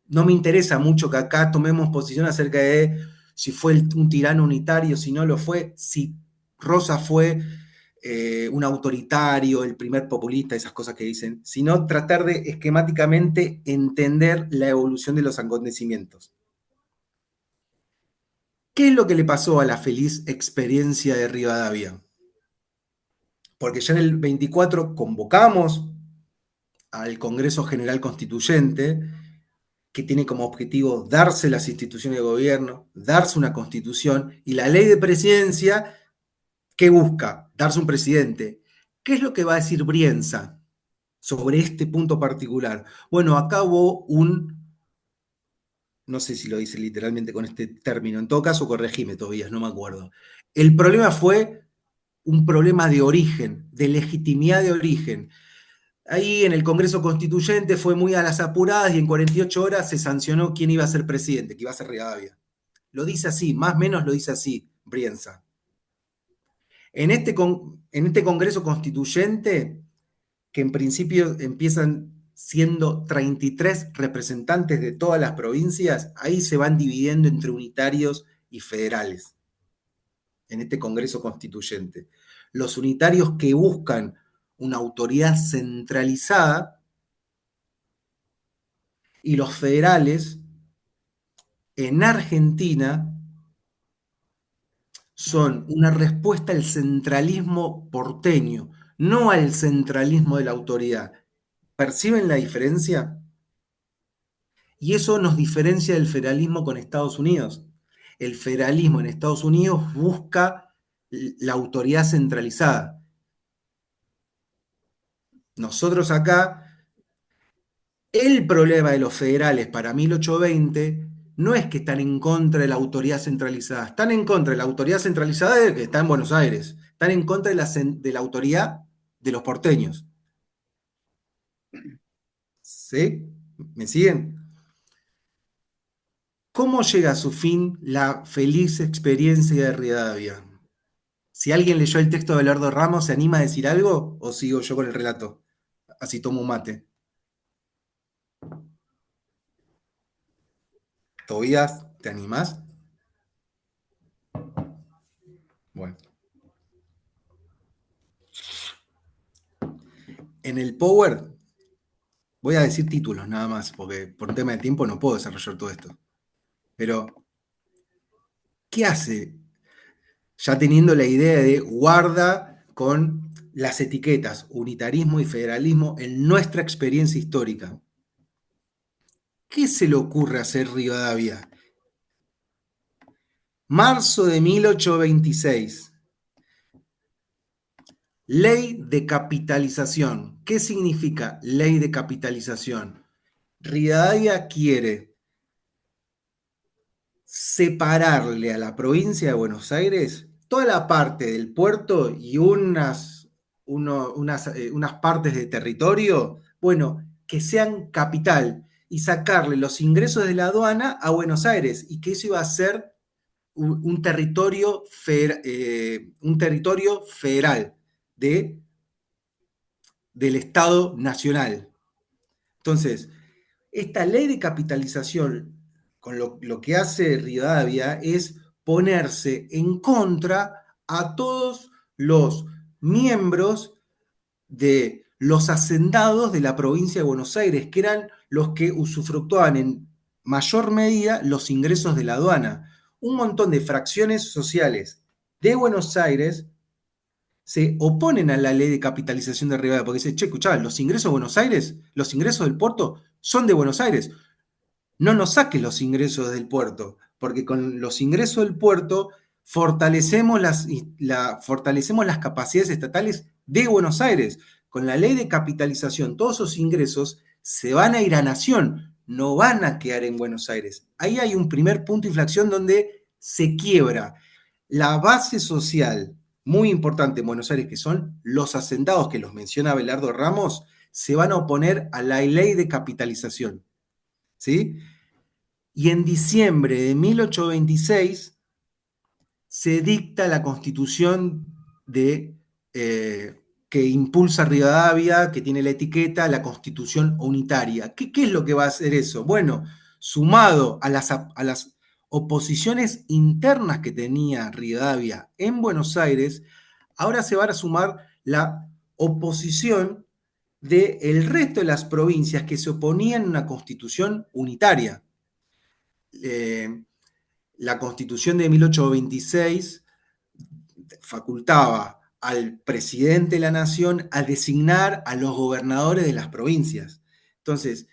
No me interesa mucho que acá tomemos posición acerca de si fue un tirano unitario, si no lo fue, si Rosa fue un autoritario, el primer populista, esas cosas que dicen, sino tratar de esquemáticamente entender la evolución de los acontecimientos. ¿Qué es lo que le pasó a la feliz experiencia de Rivadavia? Porque ya en el 24 convocamos al Congreso General Constituyente, que tiene como objetivo darse las instituciones de gobierno, darse una constitución, y la ley de presidencia, ¿qué busca? Darse un presidente. ¿Qué es lo que va a decir Brienza sobre este punto particular? Bueno, acá hubo no sé si lo dice literalmente con este término, en todo caso corregime, Tobías, no me acuerdo. El problema fue un problema de origen, de legitimidad de origen. Ahí en el Congreso Constituyente fue muy a las apuradas y en 48 horas se sancionó quién iba a ser presidente, que iba a ser Rivadavia. Lo dice así, más o menos lo dice así, Brienza. En este Congreso Constituyente, que en principio empiezan siendo 33 representantes de todas las provincias, ahí se van dividiendo entre unitarios y federales, en este Congreso Constituyente. Los unitarios que buscan una autoridad centralizada y los federales en Argentina son una respuesta al centralismo porteño, no al centralismo de la autoridad. ¿Perciben la diferencia? Y eso nos diferencia del federalismo con Estados Unidos. El federalismo en Estados Unidos busca la autoridad centralizada. Nosotros acá, el problema de los federales para 1820 no es que están en contra de la autoridad centralizada, están en contra de la autoridad centralizada que está en Buenos Aires, están en contra de la autoridad de los porteños. ¿Sí? ¿Me siguen? ¿Cómo llega a su fin la feliz experiencia de Rivadavia? Si alguien leyó el texto de Abelardo Ramos, ¿se anima a decir algo o sigo yo con el relato? Así tomo un mate. Tobías, ¿te animás? Bueno. En el Power, voy a decir títulos nada más, porque por un tema de tiempo no puedo desarrollar todo esto. Pero, ¿qué hace? Ya teniendo la idea de guarda con las etiquetas, unitarismo y federalismo en nuestra experiencia histórica. ¿Qué se le ocurre hacer Rivadavia? Marzo de 1826. Ley de capitalización. ¿Qué significa ley de capitalización? Rivadavia quiere separarle a la provincia de Buenos Aires toda la parte del puerto y unas partes de territorio, bueno, que sean capital y sacarle los ingresos de la aduana a Buenos Aires y que eso iba a ser un territorio federal del Estado Nacional. Entonces, esta ley de capitalización, con lo que hace Rivadavia, es ponerse en contra a todos los miembros de los hacendados de la provincia de Buenos Aires, que eran los que usufructuaban en mayor medida los ingresos de la aduana. Un montón de fracciones sociales de Buenos Aires se oponen a la ley de capitalización de Rivadavia, porque dicen, che, escuchá, los ingresos de Buenos Aires, los ingresos del puerto son de Buenos Aires. No nos saques los ingresos del puerto, porque con los ingresos del puerto fortalecemos las capacidades estatales de Buenos Aires. Con la ley de capitalización, todos esos ingresos se van a ir a Nación, no van a quedar en Buenos Aires. Ahí hay un primer punto de inflexión donde se quiebra la base social muy importante en Buenos Aires, que son los hacendados que los menciona Abelardo Ramos, se van a oponer a la ley de capitalización. ¿Sí? Y en diciembre de 1826 se dicta la constitución que impulsa Rivadavia, que tiene la etiqueta, la constitución unitaria. ¿Qué es lo que va a hacer eso? Bueno, sumado a las oposiciones internas que tenía Rivadavia en Buenos Aires, ahora se va a sumar la oposición del resto de las provincias que se oponían a una constitución unitaria. La constitución de 1826 facultaba al presidente de la nación a designar a los gobernadores de las provincias. Entonces,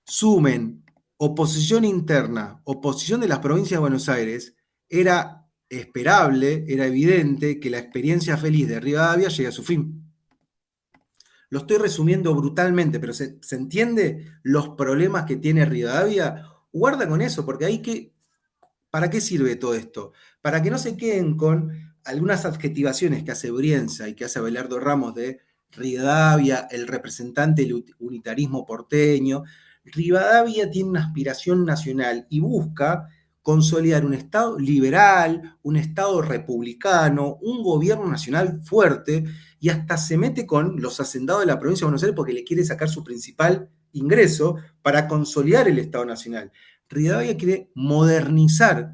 sumen oposición interna, oposición de las provincias de Buenos Aires, era esperable, era evidente que la experiencia feliz de Rivadavia llegue a su fin. Lo estoy resumiendo brutalmente, pero ¿se entiende los problemas que tiene Rivadavia? Guarda con eso, porque ¿para qué sirve todo esto? Para que no se queden con algunas adjetivaciones que hace Brienza y que hace Abelardo Ramos de Rivadavia, el representante del unitarismo porteño. Rivadavia tiene una aspiración nacional y busca consolidar un Estado liberal, un Estado republicano, un gobierno nacional fuerte, y hasta se mete con los hacendados de la provincia de Buenos Aires porque le quiere sacar su principal ingreso para consolidar el Estado nacional. Rivadavia quiere modernizar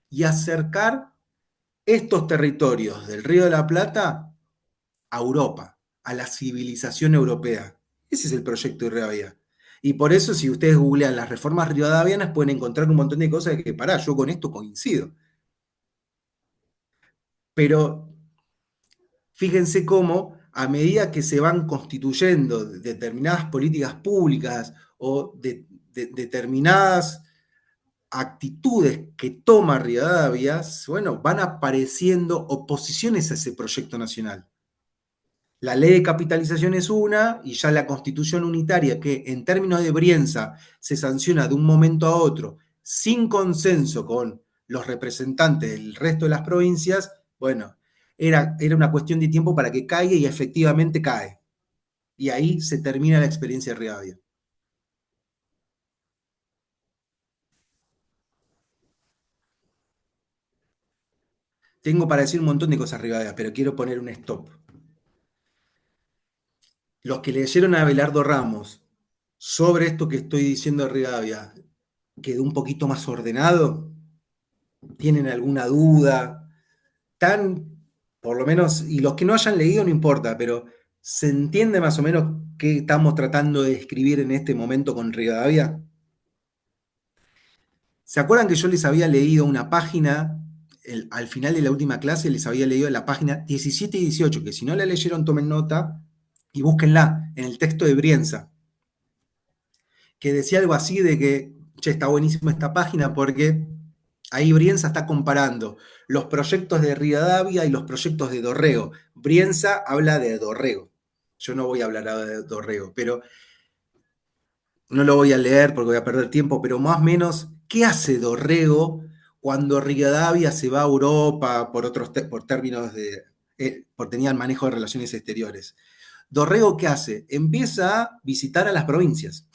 y acercar estos territorios del Río de la Plata a Europa, a la civilización europea. Ese es el proyecto de Rivadavia. Y por eso, si ustedes googlean las reformas rivadavianas, pueden encontrar un montón de cosas que, pará, yo con esto coincido. Pero fíjense cómo, a medida que se van constituyendo determinadas políticas públicas o determinadas actitudes que toma Rivadavia, bueno, van apareciendo oposiciones a ese proyecto nacional. La ley de capitalización es una, y ya la constitución unitaria, que en términos de Brienza se sanciona de un momento a otro, sin consenso con los representantes del resto de las provincias, bueno, era una cuestión de tiempo para que caiga y efectivamente cae. Y ahí se termina la experiencia de Rivadavia. Tengo para decir un montón de cosas Rivadavia, pero quiero poner un stop. Los que leyeron a Abelardo Ramos sobre esto que estoy diciendo de Rivadavia, ¿quedó un poquito más ordenado? ¿Tienen alguna duda? Por lo menos, y los que no hayan leído no importa, pero ¿se entiende más o menos qué estamos tratando de escribir en este momento con Rivadavia? ¿Se acuerdan que yo les había leído una página, al final de la última clase les había leído la página 17 y 18, que si no la leyeron tomen nota y búsquenla en el texto de Brienza, que decía algo así de que, che, está buenísima esta página porque ahí Brienza está comparando los proyectos de Rivadavia y los proyectos de Dorrego. Brienza habla de Dorrego. Yo no voy a hablar ahora de Dorrego, pero no lo voy a leer porque voy a perder tiempo, pero más o menos, ¿qué hace Dorrego cuando Rivadavia se va a Europa por términos de, tenía el manejo de relaciones exteriores? Dorrego, ¿qué hace? Empieza a visitar a las provincias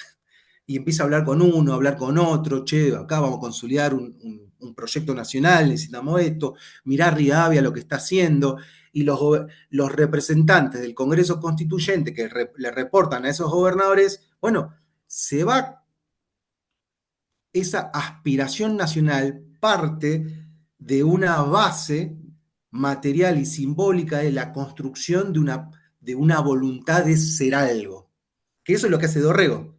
y empieza a hablar con uno, a hablar con otro, che, acá vamos a consolidar un proyecto nacional, necesitamos esto, mirá Rivadavia lo que está haciendo, y los representantes del Congreso Constituyente que le reportan a esos gobernadores, bueno, se va, esa aspiración nacional parte de una base material y simbólica de la construcción de una voluntad de ser algo, que eso es lo que hace Dorrego,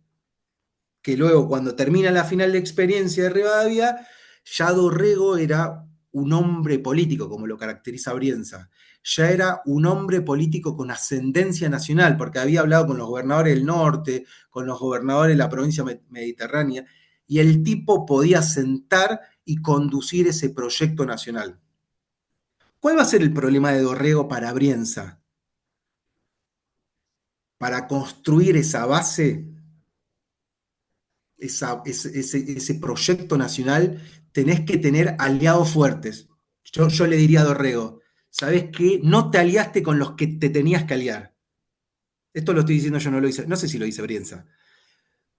que luego cuando termina la final de experiencia de Rivadavia, ya Dorrego era un hombre político, como lo caracteriza Brienza, ya era un hombre político con ascendencia nacional, porque había hablado con los gobernadores del norte, con los gobernadores de la provincia mediterránea, y el tipo podía sentar y conducir ese proyecto nacional. ¿Cuál va a ser el problema de Dorrego para Brienza? Para construir esa base, ese proyecto nacional, tenés que tener aliados fuertes. Yo le diría a Dorrego, ¿sabés qué? No te aliaste con los que te tenías que aliar. Esto lo estoy diciendo yo, no lo hice, no sé si lo dice Brienza.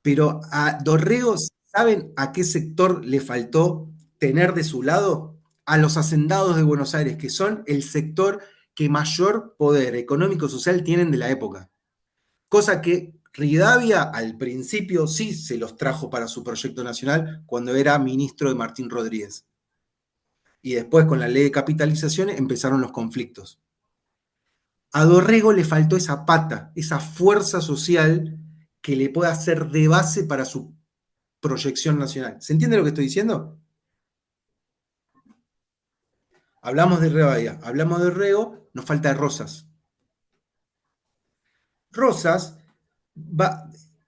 Pero a Dorrego, ¿saben a qué sector le faltó tener de su lado? A los hacendados de Buenos Aires, que son el sector que mayor poder económico-social tienen de la época. Cosa que Rivadavia al principio sí se los trajo para su proyecto nacional cuando era ministro de Martín Rodríguez. Y después con la ley de capitalización empezaron los conflictos. A Dorrego le faltó esa pata, esa fuerza social que le pueda hacer de base para su proyección nacional. ¿Se entiende lo que estoy diciendo? Hablamos de Rivadavia, hablamos de Dorrego, nos falta de Rosas. Rosas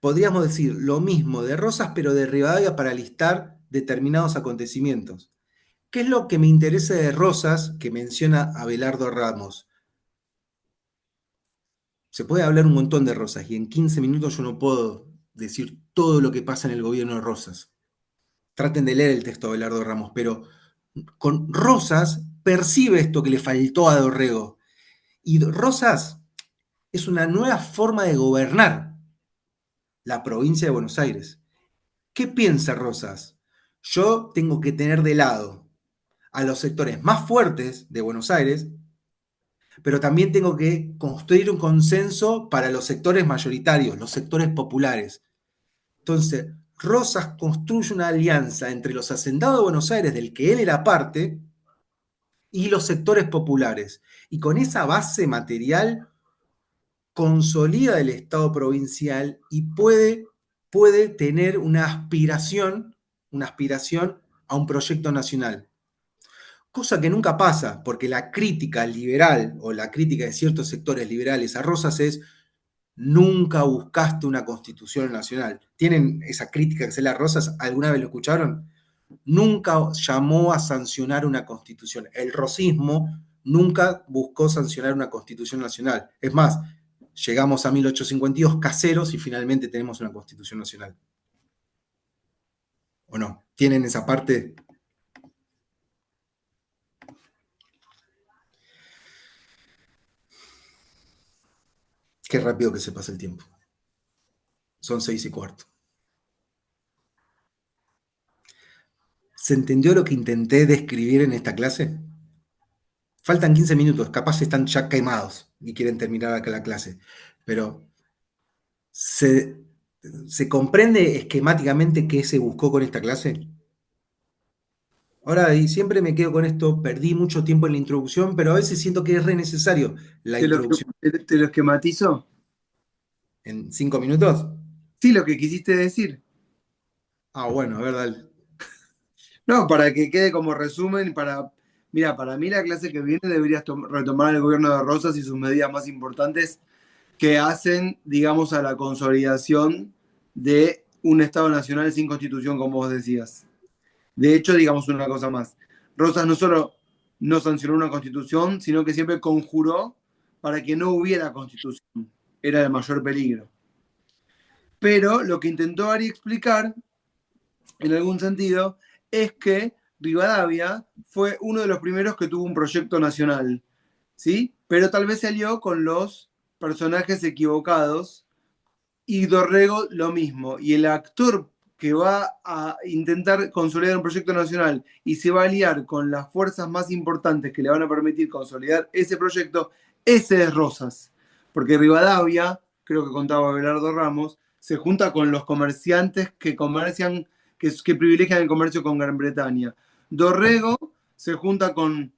podríamos decir lo mismo de Rosas, pero de Rivadavia para listar determinados acontecimientos. ¿Qué es lo que me interesa de Rosas que menciona Abelardo Ramos? Se puede hablar un montón de Rosas y en 15 minutos yo no puedo decir todo lo que pasa en el gobierno de Rosas. Traten de leer el texto de Abelardo Ramos, pero con Rosas percibe esto que le faltó a Dorrego. Y Rosas es una nueva forma de gobernar la provincia de Buenos Aires. ¿Qué piensa Rosas? Yo tengo que tener de lado a los sectores más fuertes de Buenos Aires, pero también tengo que construir un consenso para los sectores mayoritarios, los sectores populares. Entonces, Rosas construye una alianza entre los hacendados de Buenos Aires, del que él era parte, y los sectores populares. Y con esa base material consolida el Estado provincial y puede tener una aspiración a un proyecto nacional. Cosa que nunca pasa, porque la crítica liberal o la crítica de ciertos sectores liberales a Rosas es nunca buscaste una constitución nacional. ¿Tienen esa crítica que se le a Rosas? ¿Alguna vez lo escucharon? Nunca llamó a sancionar una constitución. El rosismo nunca buscó sancionar una constitución nacional. Es más, llegamos a 1852 caseros y finalmente tenemos una constitución nacional. ¿O no? ¿Tienen esa parte? Qué rápido que se pasa el tiempo. Son 6:15. ¿Se entendió lo que intenté describir en esta clase? Faltan 15 minutos, capaz están ya quemados y quieren terminar acá la clase, pero ¿se, se comprende esquemáticamente qué se buscó con esta clase? Ahora, y siempre me quedo con esto, perdí mucho tiempo en la introducción, pero a veces siento que es re necesario la ¿Te lo, introducción. te lo esquematizo? ¿En 5 minutos? Sí, lo que quisiste decir. Ah, bueno, a ver, dale. No, para que quede como resumen, mira, para mí la clase que viene deberías retomar el gobierno de Rosas y sus medidas más importantes que hacen, digamos, a la consolidación de un Estado nacional sin constitución, como vos decías. De hecho, digamos una cosa más. Rosas no solo no sancionó una constitución, sino que siempre conjuró para que no hubiera constitución. Era el mayor peligro. Pero lo que intentó Ari explicar, en algún sentido, es que Rivadavia fue uno de los primeros que tuvo un proyecto nacional, ¿sí? Pero tal vez se alió con los personajes equivocados y Dorrego lo mismo. Y el actor que va a intentar consolidar un proyecto nacional y se va a aliar con las fuerzas más importantes que le van a permitir consolidar ese proyecto, ese es Rosas. Porque Rivadavia, creo que contaba Belardo Ramos, se junta con los comerciantes que comercian, que privilegian el comercio con Gran Bretaña. Dorrego se junta con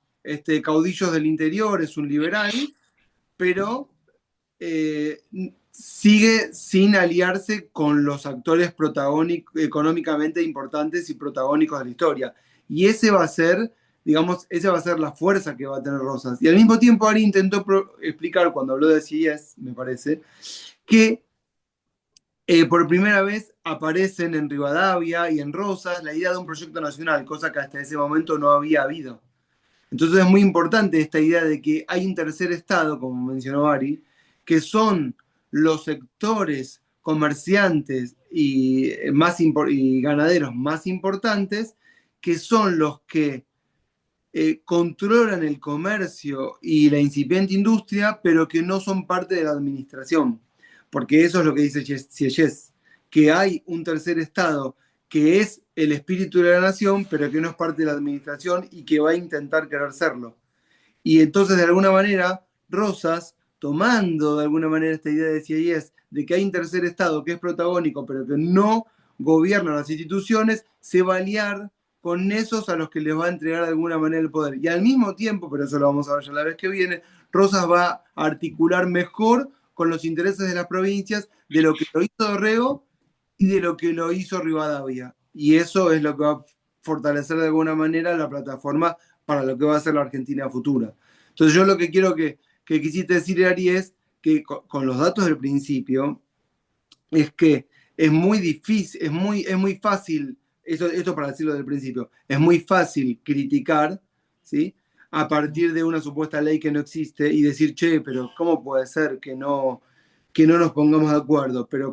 caudillos del interior, es un liberal, pero sigue sin aliarse con los actores económicamente importantes y protagónicos de la historia. Y ese va a ser, digamos, esa va a ser la fuerza que va a tener Rosas. Y al mismo tiempo Ari intentó explicar, cuando habló de CIES, me parece, que por primera vez aparecen en Rivadavia y en Rosas la idea de un proyecto nacional, cosa que hasta ese momento no había habido. Entonces es muy importante esta idea de que hay un tercer estado, como mencionó Ari, que son los sectores comerciantes y ganaderos más importantes, que son los que controlan el comercio y la incipiente industria, pero que no son parte de la administración. Porque eso es lo que dice Sieyès, que hay un tercer estado que es el espíritu de la nación, pero que no es parte de la administración y que va a intentar querer serlo. Y entonces, de alguna manera, Rosas, tomando de alguna manera esta idea de Sieyès, de que hay un tercer estado que es protagónico, pero que no gobierna las instituciones, se va a aliar con esos a los que les va a entregar de alguna manera el poder. Y al mismo tiempo, pero eso lo vamos a ver ya la vez que viene, Rosas va a articular mejor con los intereses de las provincias de lo que lo hizo Dorrego y de lo que lo hizo Rivadavia. Y eso es lo que va a fortalecer de alguna manera la plataforma para lo que va a ser la Argentina futura. Entonces yo lo que quiero que quisiste decir, Ari, es que con los datos del principio, es que es muy difícil, es muy fácil, esto para decirlo del principio, es muy fácil criticar, ¿sí? A partir de una supuesta ley que no existe y decir, che, pero ¿cómo puede ser que no nos pongamos de acuerdo? Pero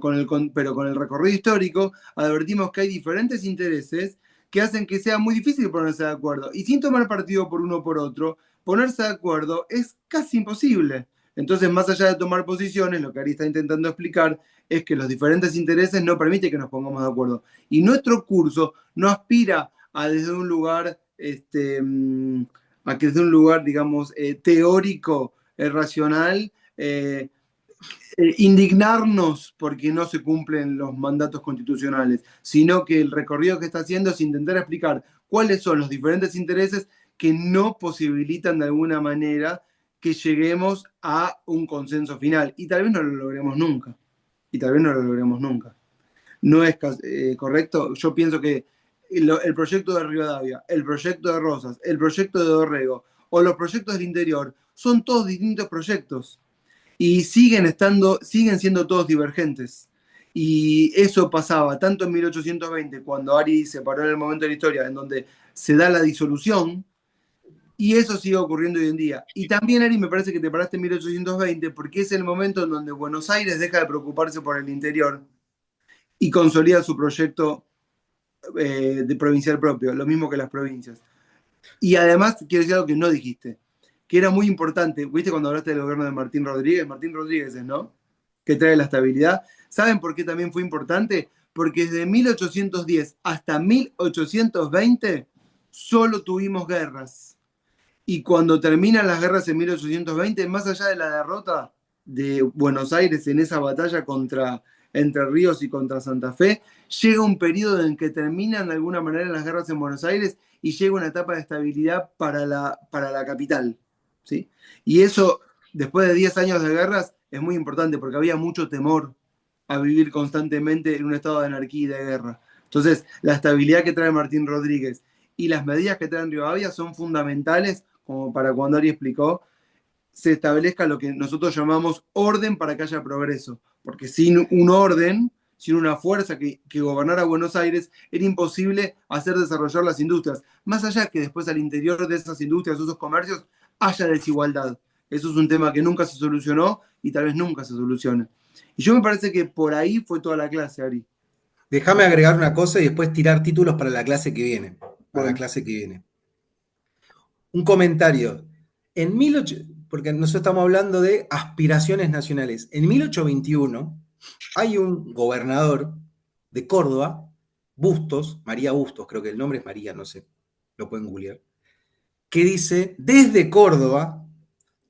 pero con el recorrido histórico advertimos que hay diferentes intereses que hacen que sea muy difícil ponerse de acuerdo. Y sin tomar partido por uno o por otro, ponerse de acuerdo es casi imposible. Entonces, más allá de tomar posiciones, lo que Ari está intentando explicar es que los diferentes intereses no permiten que nos pongamos de acuerdo. Y nuestro curso no aspira a desde un lugar, a que desde un lugar, digamos, teórico, racional, indignarnos porque no se cumplen los mandatos constitucionales, sino que el recorrido que está haciendo es intentar explicar cuáles son los diferentes intereses que no posibilitan de alguna manera que lleguemos a un consenso final. Y tal vez no lo logremos nunca. Y tal vez no lo logremos nunca. No es correcto. Yo pienso que el proyecto de Rivadavia, el proyecto de Rosas, el proyecto de Dorrego o los proyectos del interior son todos distintos proyectos y siguen siendo todos divergentes. Y eso pasaba tanto en 1820, cuando Ari se paró en el momento de la historia en donde se da la disolución, y eso sigue ocurriendo hoy en día. Y también, Ari, me parece que te paraste en 1820 porque es el momento en donde Buenos Aires deja de preocuparse por el interior y consolida su proyecto de provincial propio, lo mismo que las provincias. Y además, quiero decir algo que no dijiste, que era muy importante. ¿Viste cuando hablaste del gobierno de Martín Rodríguez? Martín Rodríguez es, ¿no? Que trae la estabilidad. ¿Saben por qué también fue importante? Porque desde 1810 hasta 1820 solo tuvimos guerras. Y cuando terminan las guerras en 1820, más allá de la derrota de Buenos Aires en esa batalla contra Entre Ríos y contra Santa Fe, llega un periodo en que terminan de alguna manera las guerras en Buenos Aires y llega una etapa de estabilidad para la capital. ¿Sí? Y eso, después de 10 años de guerras, es muy importante porque había mucho temor a vivir constantemente en un estado de anarquía y de guerra. Entonces, la estabilidad que trae Martín Rodríguez y las medidas que trae Rivadavia son fundamentales, como para cuando Ari explicó, se establezca lo que nosotros llamamos orden para que haya progreso. Porque sin un orden, sin una fuerza que gobernara Buenos Aires, era imposible hacer desarrollar las industrias. Más allá que después al interior de esas industrias, esos comercios, haya desigualdad. Eso es un tema que nunca se solucionó y tal vez nunca se solucione. Y yo me parece que por ahí fue toda la clase, Ari. Déjame agregar una cosa y después tirar títulos para la clase que viene. Para la Bueno. clase que viene. Un comentario. Porque nosotros estamos hablando de aspiraciones nacionales. En 1821 hay un gobernador de Córdoba, Bustos, María Bustos, creo que el nombre es María, no sé, lo pueden googlear, que dice, desde Córdoba,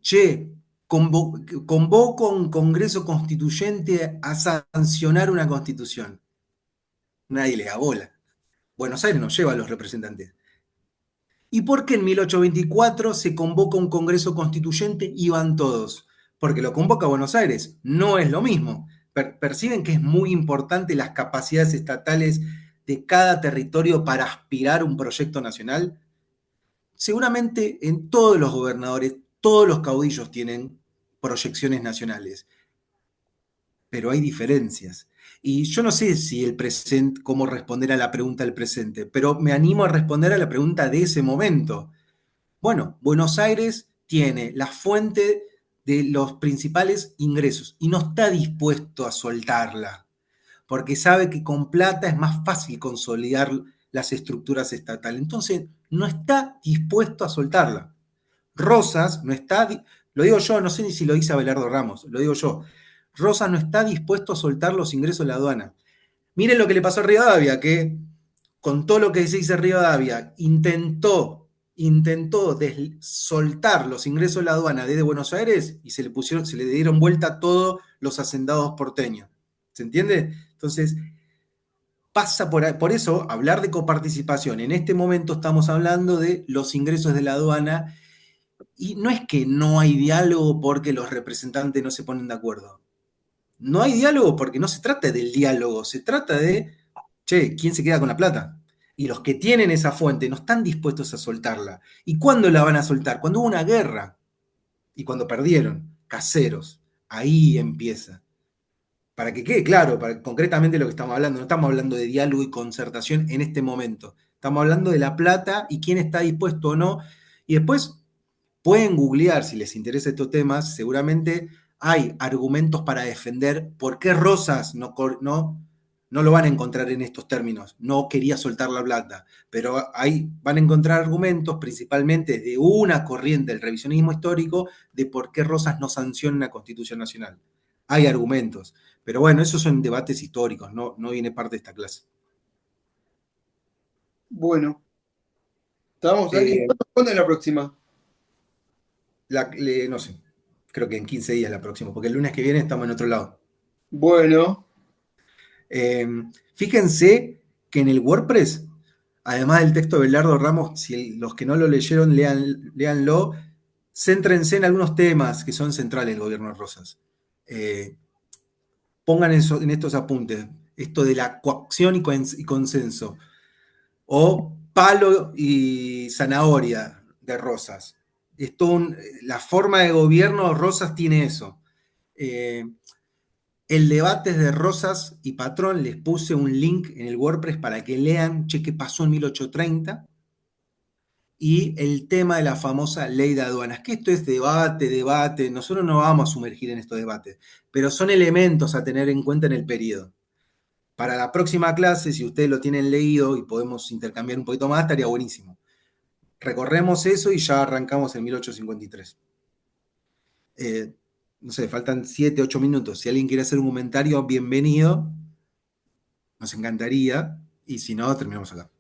che, convoco a un Congreso Constituyente a sancionar una constitución. Nadie le da bola. Buenos Aires no lleva a los representantes. ¿Y por qué en 1824 se convoca un Congreso Constituyente y van todos? Porque lo convoca Buenos Aires. No es lo mismo. ¿Perciben que es muy importante las capacidades estatales de cada territorio para aspirar a un proyecto nacional? Seguramente en todos los gobernadores, todos los caudillos tienen proyecciones nacionales, pero hay diferencias. Y yo no sé si el presente, cómo responder a la pregunta del presente, pero me animo a responder a la pregunta de ese momento. Bueno, Buenos Aires tiene la fuente de los principales ingresos y no está dispuesto a soltarla, porque sabe que con plata es más fácil consolidar las estructuras estatales. Entonces, no está dispuesto a soltarla. Rosas no está, lo digo yo, no sé ni si lo dice Abelardo Ramos, lo digo yo. Rosas no está dispuesto a soltar los ingresos de la aduana. Miren lo que le pasó a Rivadavia, que con todo lo que se dice Rivadavia, intentó soltar los ingresos de la aduana desde Buenos Aires y se le dieron vuelta a todos los hacendados porteños. ¿Se entiende? Entonces, pasa por eso, hablar de coparticipación. En este momento estamos hablando de los ingresos de la aduana y no es que no hay diálogo porque los representantes no se ponen de acuerdo. No hay diálogo porque no se trata del diálogo, se trata de, che, ¿quién se queda con la plata? Y los que tienen esa fuente no están dispuestos a soltarla. ¿Y cuándo la van a soltar? Cuando hubo una guerra y cuando perdieron, caseros. Ahí empieza. Para que quede claro, concretamente lo que estamos hablando, no estamos hablando de diálogo y concertación en este momento. Estamos hablando de la plata y quién está dispuesto o no. Y después pueden googlear si les interesa estos temas, seguramente hay argumentos para defender por qué Rosas no lo van a encontrar en estos términos, no quería soltar la plata, pero ahí van a encontrar argumentos principalmente de una corriente del revisionismo histórico de por qué Rosas no sanciona una Constitución Nacional. Hay argumentos, pero bueno, esos son debates históricos, no viene parte de esta clase. Bueno, estamos ahí. ¿Cuándo es la próxima? No sé, creo que en 15 días la próxima, porque el lunes que viene estamos en otro lado. Bueno. Fíjense que en el WordPress, además del texto de Belardo Ramos, si los que no lo leyeron, léanlo, céntrense en algunos temas que son centrales del gobierno de Rosas. Pongan en estos apuntes, esto de la coacción y consenso, o palo y zanahoria de Rosas. La forma de gobierno de Rosas tiene eso. El debate es de Rosas y Patrón, les puse un link en el WordPress para que lean, qué pasó en 1830, y el tema de la famosa ley de aduanas, que esto es debate, nosotros no vamos a sumergir en estos debates, pero son elementos a tener en cuenta en el periodo. para la próxima clase, si ustedes lo tienen leído y podemos intercambiar un poquito más, estaría buenísimo. Recorremos eso y ya arrancamos en 1853. No sé, faltan 7, 8 minutos. Si alguien quiere hacer un comentario, bienvenido. Nos encantaría. Y si no, terminamos acá.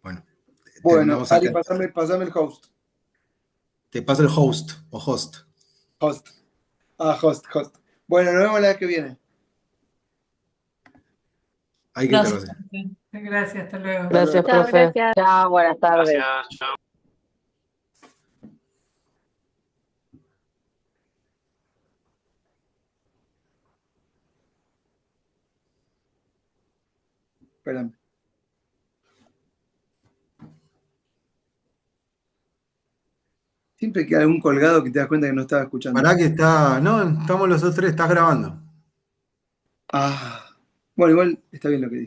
Bueno, Bueno, terminamos Ali, acá. pasame el host. Te paso el host o host. Host. Host. Bueno, nos vemos la vez que viene. Hay que Gracias. interrumpir. Gracias, hasta luego. Gracias, Chao, profe. gracias. Chao, buenas tardes. Gracias, chao. Espérame. Siempre queda algún colgado que te das cuenta que no estaba escuchando. Pará que está. No, estamos los dos tres, estás grabando. Bueno, igual está bien lo que dije.